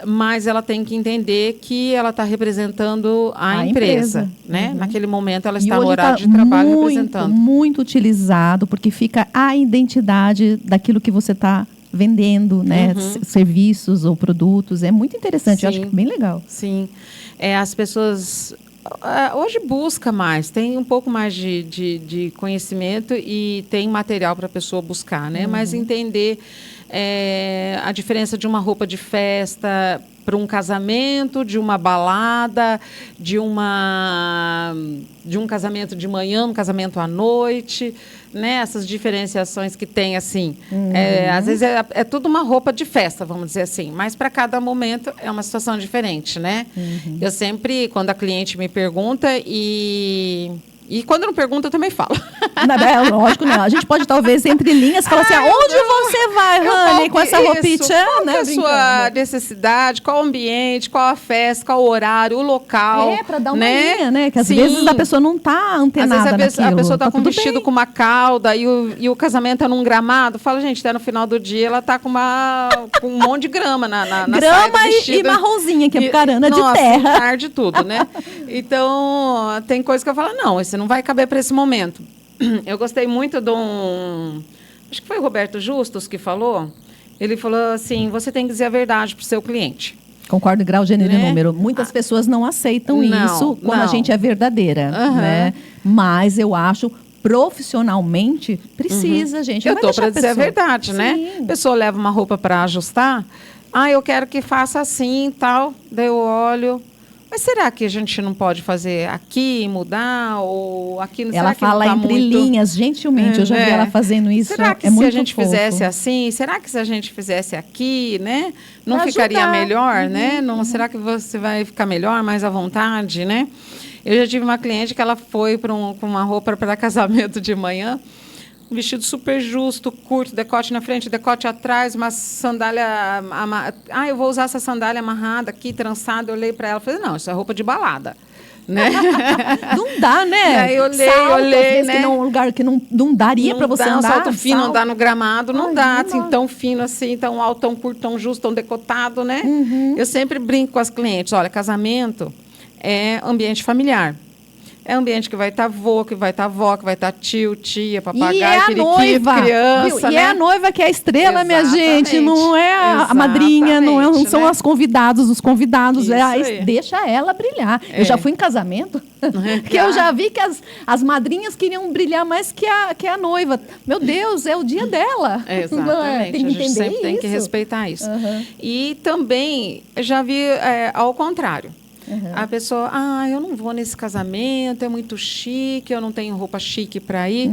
Mas ela tem que entender que ela está representando a empresa, né? Naquele momento ela está no horário de trabalho representando. Muito utilizado, porque fica a identidade daquilo que você está vendendo, né? Serviços ou produtos. É muito interessante, eu acho que bem legal. Sim. As pessoas hoje busca mais, tem um pouco mais de conhecimento e tem material para a pessoa buscar, né? Mas entender a diferença de uma roupa de festa para um casamento, de uma balada, de um casamento de manhã, um casamento à noite, né? Essas diferenciações que tem, assim. Às vezes é tudo uma roupa de festa, vamos dizer assim, mas para cada momento é uma situação diferente, né? Eu sempre, quando a cliente me pergunta e quando não pergunta, eu também falo. Lógico, né? A gente pode, talvez, entre linhas, falar assim, aonde você vai, Rani, com essa roupinha? Qual é a sua necessidade, qual o ambiente, qual a festa, qual o horário, o local. Para dar uma linha, né? Que às vezes a pessoa não está antenada às vezes a pessoa está com um vestido bem. com uma cauda e o casamento é num gramado. Fala, gente, até no final do dia ela está com um monte de grama na grama e marronzinha, que é carana de terra. Arde tudo, né? Então, tem coisa que eu falo, não, esse não vai caber para esse momento. Eu gostei muito de acho que foi o Roberto Justus que falou. Ele falou assim, você tem que dizer a verdade para o seu cliente. Concordo, grau, gênero e número. Muitas pessoas não aceitam isso quando a gente é verdadeira. Né? Mas eu acho, profissionalmente, precisa, gente. Eu estou para dizer a verdade, né? A pessoa leva uma roupa para ajustar. Eu quero que faça assim e tal. Daí eu olho... Mas será que a gente não pode fazer aqui, mudar? Ou aqui não Ela fala não tá entre linhas, gentilmente. Eu já vi ela fazendo isso. Será que se a gente fizesse assim? Será que se a gente fizesse aqui, né? Não pra ficaria ajudar. Melhor, né? Não, será que você vai ficar melhor, mais à vontade, né? Eu já tive uma cliente que ela foi com uma roupa para casamento de manhã. Um vestido super justo, curto, decote na frente, decote atrás, uma sandália... eu vou usar essa sandália amarrada aqui, trançada. Eu olhei para ela e falei, não, isso é roupa de balada. Né? Não dá, né? E aí eu olhei, né? Que um lugar que não daria para você andar. Um salto fino, andar no gramado, não dá. Assim, tão fino assim, tão alto, tão curto, tão justo, tão decotado, né? Eu sempre brinco com as clientes, olha, casamento é ambiente familiar. É um ambiente que vai estar avô, que vai estar avó, que vai estar tio, tia, papagaio, periquito, criança, né? E é a noiva que é a estrela, minha gente. Não é a madrinha, não são os convidados. Deixa ela brilhar. Eu já fui em casamento, que eu já vi que as madrinhas queriam brilhar mais que a noiva. Meu Deus, é o dia dela. Exatamente. Tem que entender sempre isso. Tem que respeitar isso. E também, já vi ao contrário. A pessoa, eu não vou nesse casamento, é muito chique, eu não tenho roupa chique para ir.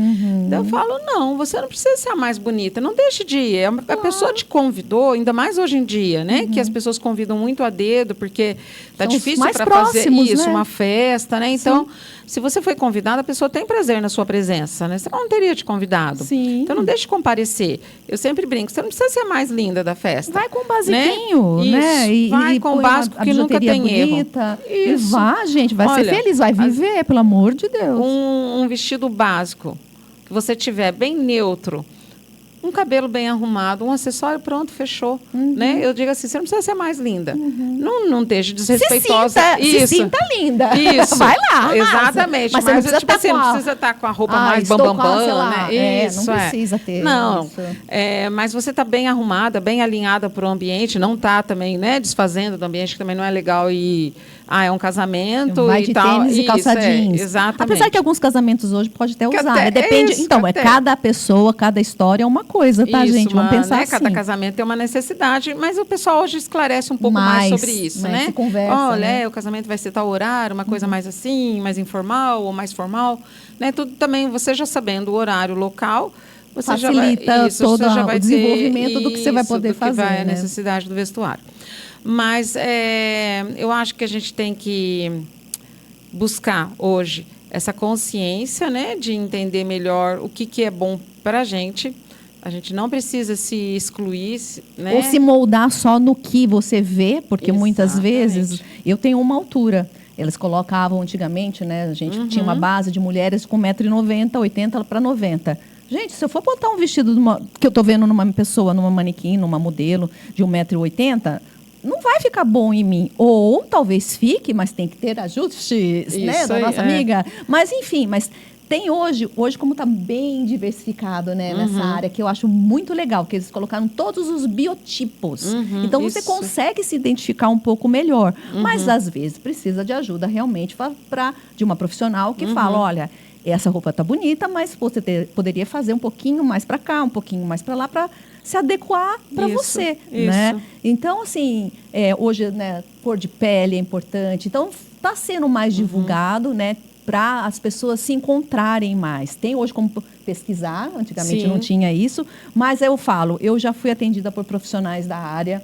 Então eu falo, não, você não precisa ser a mais bonita, não deixe de ir. A pessoa te convidou, ainda mais hoje em dia, né? Que as pessoas convidam muito a dedo, porque tá difícil para fazer isso, né? Uma festa, né? Então, se você foi convidada, a pessoa tem prazer na sua presença, né? Senão não teria te convidado. Sim. Então não deixe de comparecer. Eu sempre brinco, você não precisa ser a mais linda da festa. Vai com basiquinho, né? Vai com o básico que nunca tem erro. E vá, gente, vai ser feliz, vai viver, pelo amor de Deus. Um vestido básico, que você tiver bem neutro, um cabelo bem arrumado, um acessório, pronto, fechou. Né? Eu digo assim, você não precisa ser mais linda. Não esteja desrespeitosa. Se sinta linda. Isso. Vai lá. Exatamente. Mas você não precisa estar com a roupa mais bambambam, né? Isso, não precisa ter. Não. Isso. Mas você está bem arrumada, bem alinhada para o ambiente, não está também, né, desfazendo do ambiente, que também não é legal é um casamento vai de tênis e calça jeans. Exatamente. Apesar que alguns casamentos hoje pode até usar, né? Depende. Cada pessoa, cada história é uma coisa, tá, gente? Vamos pensar assim. Cada casamento tem uma necessidade, mas o pessoal hoje esclarece um pouco mais sobre isso, né? Se conversa, olha, o casamento vai ser tal horário, uma coisa mais assim, mais informal ou mais formal, né? Tudo também, você já sabendo o horário local, você facilita todo o desenvolvimento do que você vai poder fazer, a necessidade do vestuário. Mas eu acho que a gente tem que buscar hoje essa consciência, né, de entender melhor o que é bom para a gente. A gente não precisa se excluir, né? Ou se moldar só no que você vê, porque muitas vezes eu tenho uma altura. Eles colocavam antigamente, né? A gente tinha uma base de mulheres com 1,90 m, 80 para 90. Gente, se eu for botar um vestido que eu estou vendo numa pessoa, numa manequim, numa modelo de 1,80 m, não vai ficar bom em mim. Ou talvez fique, mas tem que ter ajustes, né, da nossa amiga. Mas, enfim, tem hoje como está bem diversificado, né, nessa área, que eu acho muito legal, que eles colocaram todos os biotipos. Então, você consegue se identificar um pouco melhor. Mas, às vezes, precisa de ajuda realmente de uma profissional que fala, olha, essa roupa está bonita, mas você poderia fazer um pouquinho mais para cá, um pouquinho mais para lá, para se adequar para você, né? Então, assim, hoje, né, cor de pele é importante. Então, está sendo mais divulgado, né, para as pessoas se encontrarem mais. Tem hoje como pesquisar, antigamente não tinha isso, mas eu já fui atendida por profissionais da área.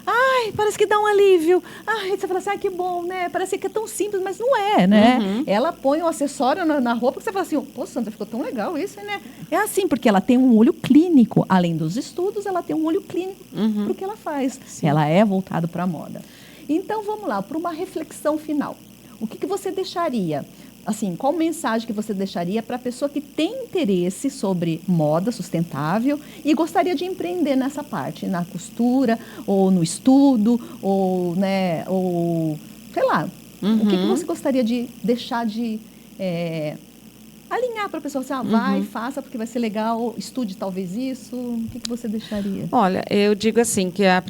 Ai, parece que dá um alívio. Ai, você fala assim, que bom, né? Parece que é tão simples, mas não é, né? Ela põe um acessório na roupa que você fala assim, pô, Sandra, ficou tão legal isso, né? É assim, porque ela tem um olho clínico. Além dos estudos, ela tem um olho clínico para o que ela faz. Sim. Ela é voltada para a moda. Então, vamos lá, para uma reflexão final. O que você deixaria? Assim, qual mensagem que você deixaria para a pessoa que tem interesse sobre moda sustentável e gostaria de empreender nessa parte, na costura, ou no estudo, ou, né, ou sei lá. O que você gostaria de deixar de alinhar para a pessoa? Assim, vai, faça, porque vai ser legal, estude talvez isso. O que você deixaria? Olha, eu digo assim, que o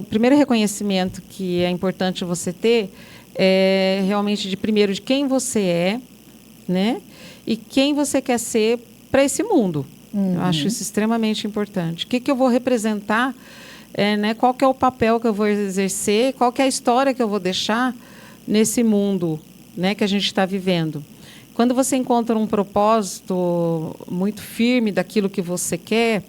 primeiro reconhecimento que é importante você ter realmente de quem você é, né? E quem você quer ser para esse mundo. Eu acho isso extremamente importante. O que eu vou representar, né? Qual que é o papel que eu vou exercer, qual que é a história que eu vou deixar nesse mundo, né, que a gente está vivendo. Quando você encontra um propósito muito firme daquilo que você quer,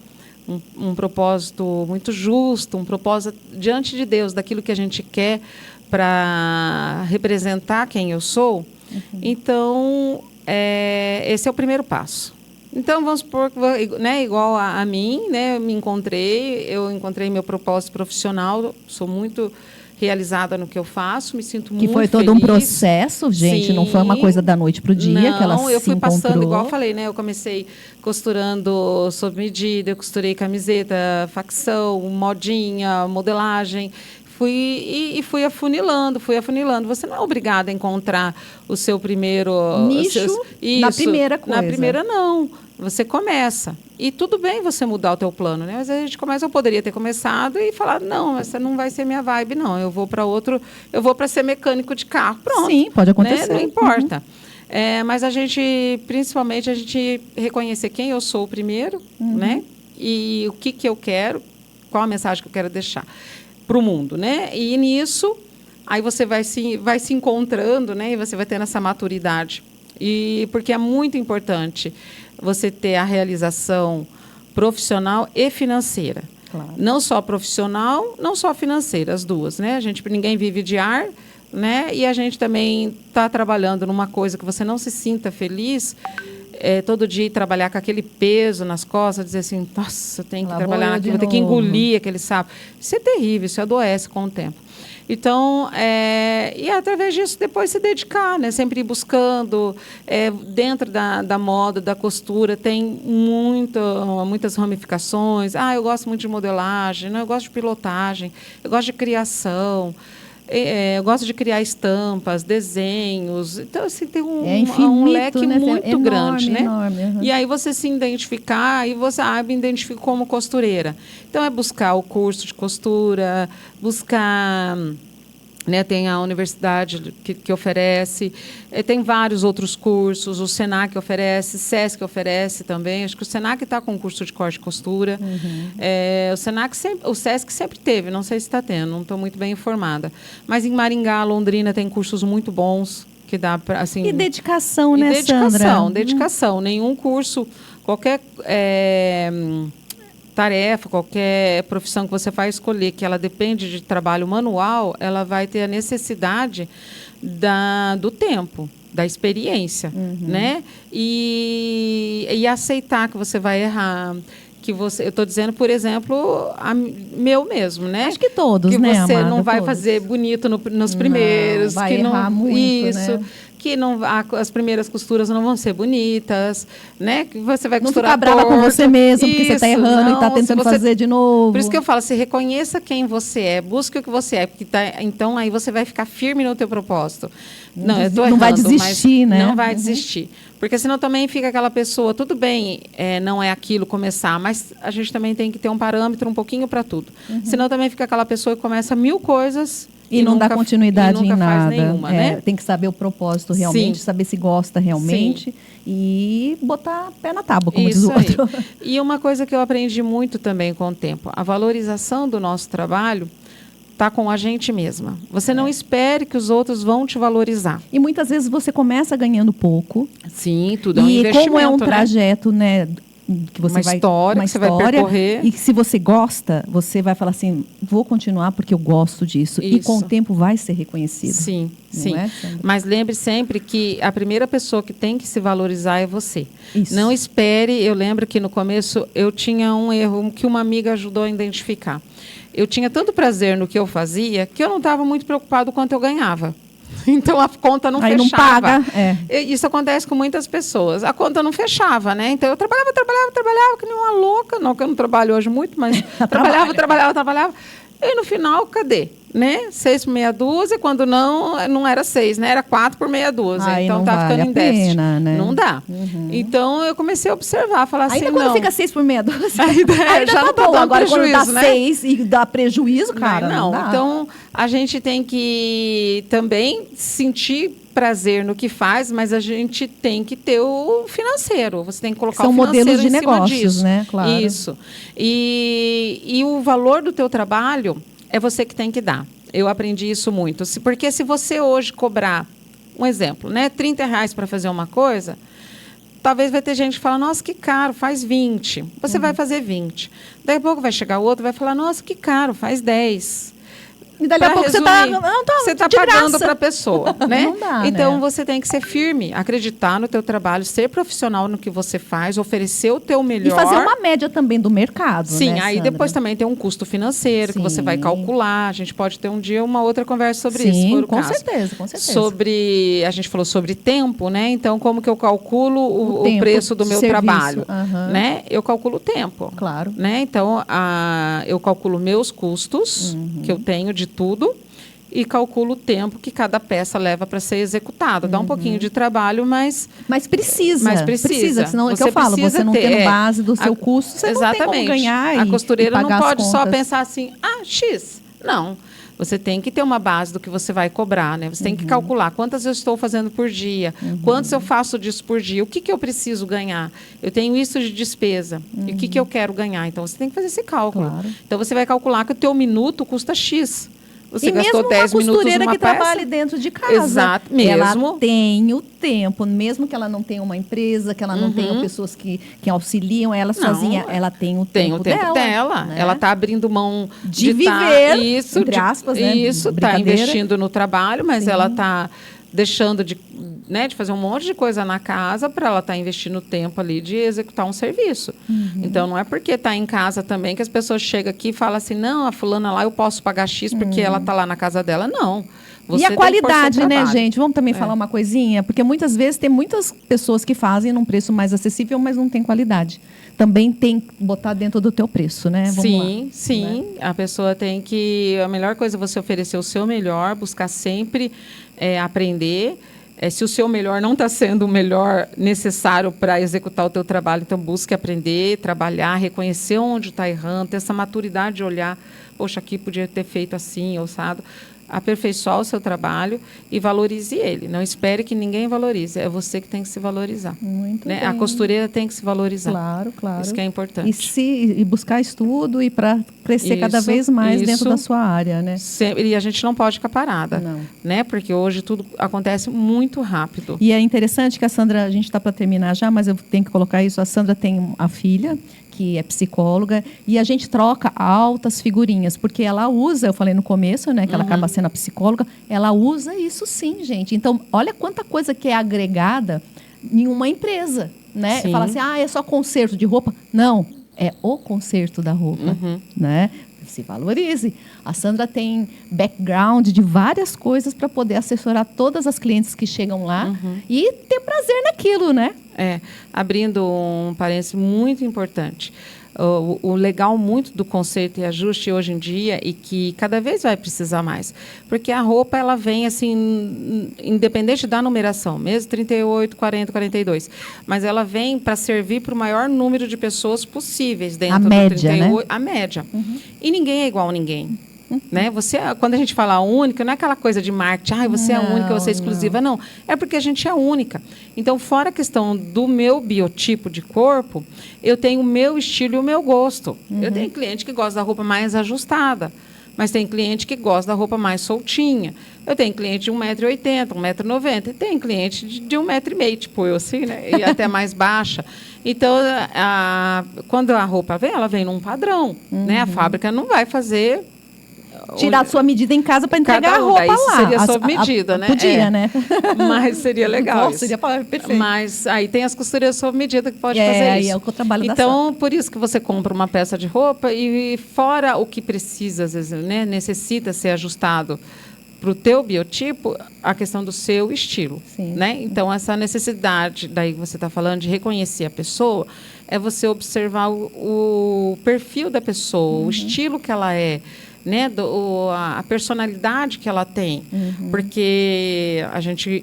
um propósito muito justo, um propósito diante de Deus daquilo que a gente quer para representar quem eu sou, então, esse é o primeiro passo. Então, vamos supor que, né, igual a mim, né, eu encontrei meu propósito profissional, sou muito realizada no que eu faço, me sinto muito feliz. Que foi todo um processo, gente, não foi uma coisa da noite para o dia que ela se encontrou. Não, eu fui passando, igual eu falei, né, eu comecei costurando sob medida, eu costurei camiseta, facção, modinha, modelagem, fui afunilando. Você não é obrigada a encontrar o seu primeiro nicho na primeira coisa. Na primeira, não. Você começa. E tudo bem você mudar o teu plano, né? Mas a gente começa, eu poderia ter começado e falar, não, essa não vai ser minha vibe, não. Eu vou para ser mecânico de carro. Pronto. Sim, pode acontecer. Né? Não importa. Mas principalmente, a gente reconhecer quem eu sou primeiro, né? E o que eu quero, qual a mensagem que eu quero deixar para o mundo, né? E nisso, aí você vai se encontrando, né? E você vai tendo essa maturidade. E porque é muito importante você ter a realização profissional e financeira. Claro. Não só profissional, não só financeira, as duas, né? Ninguém vive de ar, né? E a gente também está trabalhando numa coisa que você não se sinta feliz. Todo dia trabalhar com aquele peso nas costas, dizer assim, nossa, eu tenho que trabalhar naquilo, vou ter que engolir aquele sapo. Isso é terrível, isso adoece com o tempo. Então, e através disso, depois se dedicar, né? Sempre ir buscando. Dentro da moda, da costura, tem muitas ramificações. Eu gosto muito de modelagem, eu gosto de pilotagem, eu gosto de criação. Eu gosto de criar estampas, desenhos. Então, assim, tem um leque, né, muito enorme, grande, né? Enorme. E aí você se identificar, e você me identifica como costureira. Então, é buscar o curso de costura, buscar... Né, tem a universidade que oferece, tem vários outros cursos, o Senac oferece, SESC oferece também. Acho que o Senac está com curso de corte e costura. O SESC sempre teve, não sei se está tendo, não estou muito bem informada. Mas em Maringá, Londrina, tem cursos muito bons que dá para... Assim, e dedicação, né, Sandra? Dedicação. Nenhum curso, qualquer... tarefa, qualquer profissão que você vai escolher, que ela depende de trabalho manual, ela vai ter a necessidade do tempo, da experiência, né? E aceitar que você vai errar. Eu estou dizendo, por exemplo, meu mesmo, né? Acho que todos, que né, você amada, não vai todos. fazer bonito nos primeiros. Vai que errar não, muito, isso. Né? que as primeiras costuras não vão ser bonitas, né? Que você vai costurar não ficar brava com você mesmo, porque você está errando e está tentando fazer de novo. Por isso que eu falo, se reconheça quem você é, busque o que você é, porque então aí você vai ficar firme no teu propósito. Não, eu tô errando, não vai desistir, né? Não vai desistir. Porque senão também fica aquela pessoa, tudo bem, não é aquilo começar, mas a gente também tem que ter um parâmetro um pouquinho para tudo. Senão também fica aquela pessoa que começa 1000 coisas e não nunca, dá continuidade em nada. Faz nenhuma, né? Tem que saber o propósito realmente, saber se gosta realmente. Sim. E botar pé na tábua, como diz o outro. E uma coisa que eu aprendi muito também com o tempo, a valorização do nosso trabalho está com a gente mesma. Você não espere que os outros vão te valorizar. E muitas vezes você começa ganhando pouco. Sim, tudo é um investimento. E como é um trajeto, né? Que você uma história que você vai percorrer. E se você gosta, você vai falar assim, vou continuar porque eu gosto disso. Isso. E com o tempo vai ser reconhecido. Sim, sim. Mas lembre sempre que a primeira pessoa que tem que se valorizar é você. Isso. Não espere, eu lembro que no começo eu tinha um erro que uma amiga ajudou a identificar. Eu tinha tanto prazer no que eu fazia que eu não estava muito preocupado quanto eu ganhava. Então a conta não fechava. Não paga. Isso acontece com muitas pessoas. A conta não fechava, né? Então eu trabalhava que nem uma louca. Não que eu não trabalho hoje muito, mas trabalhava. E no final, cadê? Né? 6 por meia dúzia, quando não era 6, né? Era 4 por meia dúzia. Então tá ficando em déficit. Né? Não dá. Então eu comecei a observar, falar assim, ainda quando fica 6 por meia dúzia, ainda já não tá dando agora prejuízo, quando dá né? 6 e dá prejuízo, cara. Não. Então a gente tem que também sentir prazer no que faz, mas a gente tem que ter o financeiro. Você tem que colocar o financeiro modelos de em cima negócios, disso. Né? Claro. Isso. E o valor do teu trabalho é você que tem que dar. Eu aprendi isso muito. Porque se você hoje cobrar, um exemplo, né, R$30 para fazer uma coisa, talvez vai ter gente que fala, nossa, que caro, faz 20. Você vai fazer 20. Daqui a pouco vai chegar outro e vai falar, nossa, que caro, faz 10. E dali a pouco você está pagando para a pessoa, né? Não dá, então né? você tem que ser firme, acreditar no teu trabalho, ser profissional no que você faz, oferecer o teu melhor. E fazer uma média também do mercado. Sim, né, aí Sandra? depois também tem um custo financeiro que você vai calcular. A gente pode ter um dia uma outra conversa sobre isso, se for o caso. Com certeza. A gente falou sobre tempo, né? Então, como que eu calculo o preço do meu trabalho? Né? Eu calculo o tempo. Claro. Né? Então, eu calculo meus custos, que eu tenho de tudo, e calculo o tempo que cada peça leva para ser executada. Dá um pouquinho de trabalho, mas precisa. Senão é o que eu falo, você não tendo base do seu custo, você não tem como ganhar. A costureira não pode só contas. pensar assim, X. Não. Você tem que ter uma base do que você vai cobrar, né? Você tem que calcular quantas eu estou fazendo por dia, quantos eu faço disso por dia, o que eu preciso ganhar. Eu tenho isso de despesa, e o que eu quero ganhar. Então, você tem que fazer esse cálculo. Claro. Então, você vai calcular que o teu minuto custa X. Você e gastou mesmo 10 uma minutos costureira numa que peça? trabalhe dentro de casa. Exato, mesmo. Ela tem o tempo, mesmo que ela não tenha uma empresa, que ela não tenha pessoas que auxiliam ela sozinha, ela tem o tempo dela. Né? Ela está abrindo mão de viver, isso, entre aspas, né? Isso, está investindo no trabalho, mas ela está deixando de fazer um monte de coisa na casa para ela estar investindo tempo ali de executar um serviço. Então, não é porque está em casa também que as pessoas chegam aqui e falam assim, não, a fulana lá eu posso pagar X porque ela está lá na casa dela. Não. Você e a qualidade, né, trabalho. gente? Vamos também falar uma coisinha? Porque muitas vezes tem muitas pessoas que fazem num preço mais acessível, mas não tem qualidade. Também tem que botar dentro do teu preço, né? Sim. Né? A pessoa tem que... A melhor coisa é você oferecer o seu melhor, buscar sempre aprender. Se o seu melhor não está sendo o melhor necessário para executar o teu trabalho, então busque aprender, trabalhar, reconhecer onde está errando, ter essa maturidade de olhar, poxa, aqui podia ter feito assim, ousado. Aperfeiçoar o seu trabalho e valorize ele. Não espere que ninguém valorize. É você que tem que se valorizar. Muito né? bem. A costureira tem que se valorizar. Claro. Isso que é importante. E buscar estudo e para crescer cada vez mais dentro da sua área, né? E a gente não pode ficar parada. Não. Né? Porque hoje tudo acontece muito rápido. E é interessante que a Sandra, a gente está para terminar já, mas eu tenho que colocar isso. A Sandra tem a filha, que é psicóloga, e a gente troca altas figurinhas, porque ela usa, eu falei no começo, né, que ela acaba sendo a psicóloga, ela usa isso sim, gente. Então, olha quanta coisa que é agregada em uma empresa, né? Fala assim, é só conserto de roupa. Não, é o conserto da roupa, né? se valorize. A Sandra tem background de várias coisas para poder assessorar todas as clientes que chegam lá e ter prazer naquilo, né? Abrindo um parênteses muito importante. O legal muito do conserto e ajuste hoje em dia e que cada vez vai precisar mais. Porque a roupa, ela vem assim, independente da numeração, mesmo 38, 40, 42. Mas ela vem para servir para o maior número de pessoas possíveis dentro do média, 38. Né? A média. E ninguém é igual a ninguém. Né? Você, quando a gente fala única, não é aquela coisa de marketing, você é única, você é exclusiva, não. É porque a gente é única. Então, fora a questão do meu biotipo de corpo, eu tenho o meu estilo e o meu gosto. Eu tenho cliente que gosta da roupa mais ajustada, mas tem cliente que gosta da roupa mais soltinha. Eu tenho cliente de 1,80 m, 1,90 m, e tem cliente de 1,5 m, tipo eu assim, né? E até mais baixa. Então, quando a roupa vem, ela vem num padrão. Né? A fábrica não vai fazer... Tirar a sua medida em casa para entregar a roupa isso lá. Seria sob medida, né? Podia, né? Mas seria legal. Nossa, seria perfeito. Mas aí tem as costureiras sob medida que pode fazer aí isso. É o que eu trabalho então, por isso que você compra uma peça de roupa e fora o que precisa, às vezes, né, necessita ser ajustado para o teu biotipo, a questão do seu estilo. Sim. Né? Então, essa necessidade, daí você está falando, de reconhecer a pessoa, é você observar o perfil da pessoa, o estilo que ela é, né, a personalidade que ela tem, porque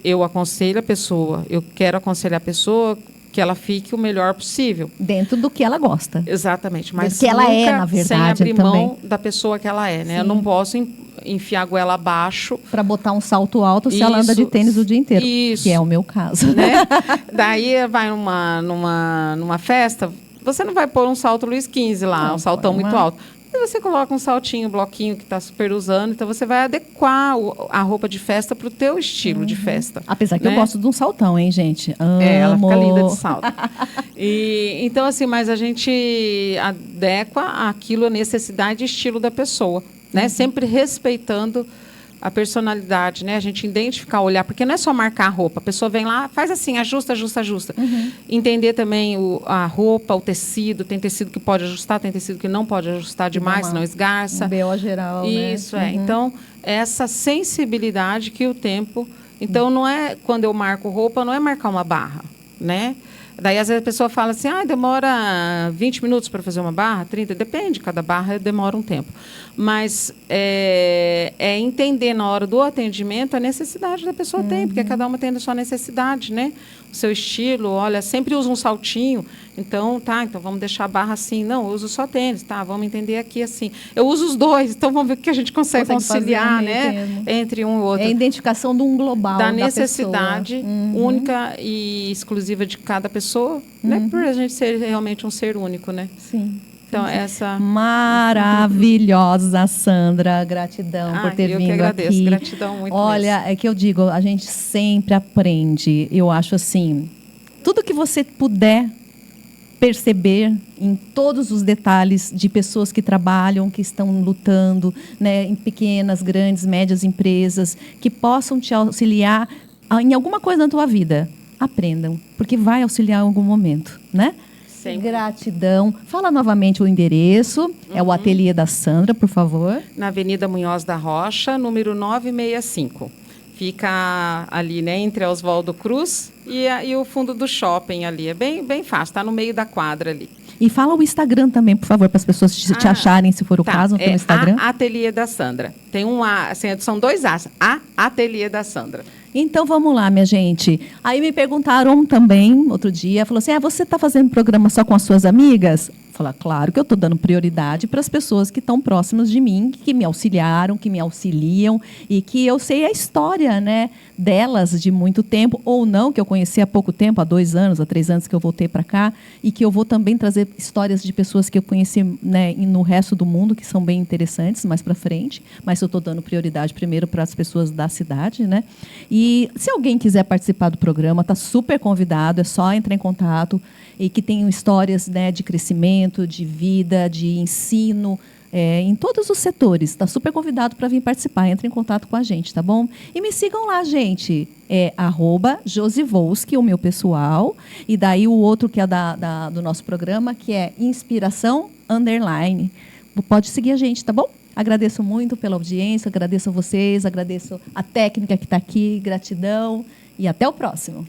eu aconselho a pessoa, eu quero aconselhar a pessoa que ela fique o melhor possível. Dentro do que ela gosta. Exatamente. Mas que ela é, na verdade, sem abrir também. Mão da pessoa que ela é. Né? Eu não posso enfiar a goela abaixo. Para botar um salto alto se ela anda de tênis o dia inteiro. Isso. Que é o meu caso. Né? Daí vai numa festa, você não vai pôr um salto Luiz XV lá, um saltão muito alto. E você coloca um saltinho, um bloquinho que está super usando, então você vai adequar a roupa de festa para o teu estilo de festa. Apesar que eu gosto de um saltão, hein, gente? Amo. Ela fica linda de salto. Então, assim, mas a gente adequa aquilo à necessidade e estilo da pessoa, né? Sempre respeitando a personalidade, né? A gente identificar, olhar, porque não é só marcar a roupa. A pessoa vem lá, faz assim, ajusta, ajusta, ajusta. Entender também a roupa, o tecido. Tem tecido que pode ajustar, tem tecido que não pode ajustar demais, senão esgarça. BO geral, isso, né? Então, essa sensibilidade que o tempo... Então, não é, quando eu marco roupa, não é marcar uma barra, né? Daí, às vezes, a pessoa fala assim, demora 20 minutos para fazer uma barra, 30, depende, cada barra demora um tempo. Mas é entender na hora do atendimento a necessidade da pessoa tem, porque cada uma tem a sua necessidade, né? O seu estilo, olha, sempre usa um saltinho, então vamos deixar a barra assim. Não, eu uso só tênis, vamos entender aqui assim. Eu uso os dois, então vamos ver o que a gente consegue conciliar, né? Entre um e outro. É a identificação de um global da necessidade única e exclusiva de cada pessoa, né? Por a gente ser realmente um ser único, né? Sim. Então, essa... Maravilhosa, Sandra. Gratidão por ter vindo aqui. Eu que agradeço. Gratidão muito. Olha, é que eu digo, a gente sempre aprende. Eu acho assim, tudo que você puder perceber em todos os detalhes de pessoas que trabalham, que estão lutando, né, em pequenas, grandes, médias empresas, que possam te auxiliar em alguma coisa na tua vida. Aprendam, porque vai auxiliar em algum momento, né? Sempre. Gratidão. Fala novamente o endereço. É o Ateliê da Sandra, por favor. Na Avenida Munhoz da Rocha, número 965. Fica ali, né, entre Oswaldo Cruz e o fundo do shopping ali. É bem fácil, está no meio da quadra ali. E fala o Instagram também, por favor, para as pessoas te acharem, se for o caso, pelo Instagram. Ateliê da Sandra. Tem um A, assim, são dois As. Ateliê da Sandra. Então, vamos lá, minha gente. Aí me perguntaram também, outro dia, falou assim, você está fazendo programa só com as suas amigas? Falar, claro que eu estou dando prioridade para as pessoas que estão próximas de mim, que me auxiliaram, que me auxiliam e que eu sei a história, né, delas de muito tempo, ou não, que eu conheci há pouco tempo, há 2 anos, há 3 anos que eu voltei para cá, e que eu vou também trazer histórias de pessoas que eu conheci, né, no resto do mundo, que são bem interessantes, mais para frente, mas eu estou dando prioridade primeiro para as pessoas da cidade, né? E se alguém quiser participar do programa, está super convidado, é só entrar em contato, e que tenham histórias, né, de crescimento, de vida, de ensino, em todos os setores. Está super convidado para vir participar. Entre em contato com a gente, tá bom? E me sigam lá, gente. É @Josivolski, o meu pessoal. E daí o outro que é do nosso programa, que é Inspiração _. pode seguir a gente, tá bom? Agradeço muito pela audiência, agradeço a vocês, agradeço a técnica que está aqui, gratidão e até o próximo.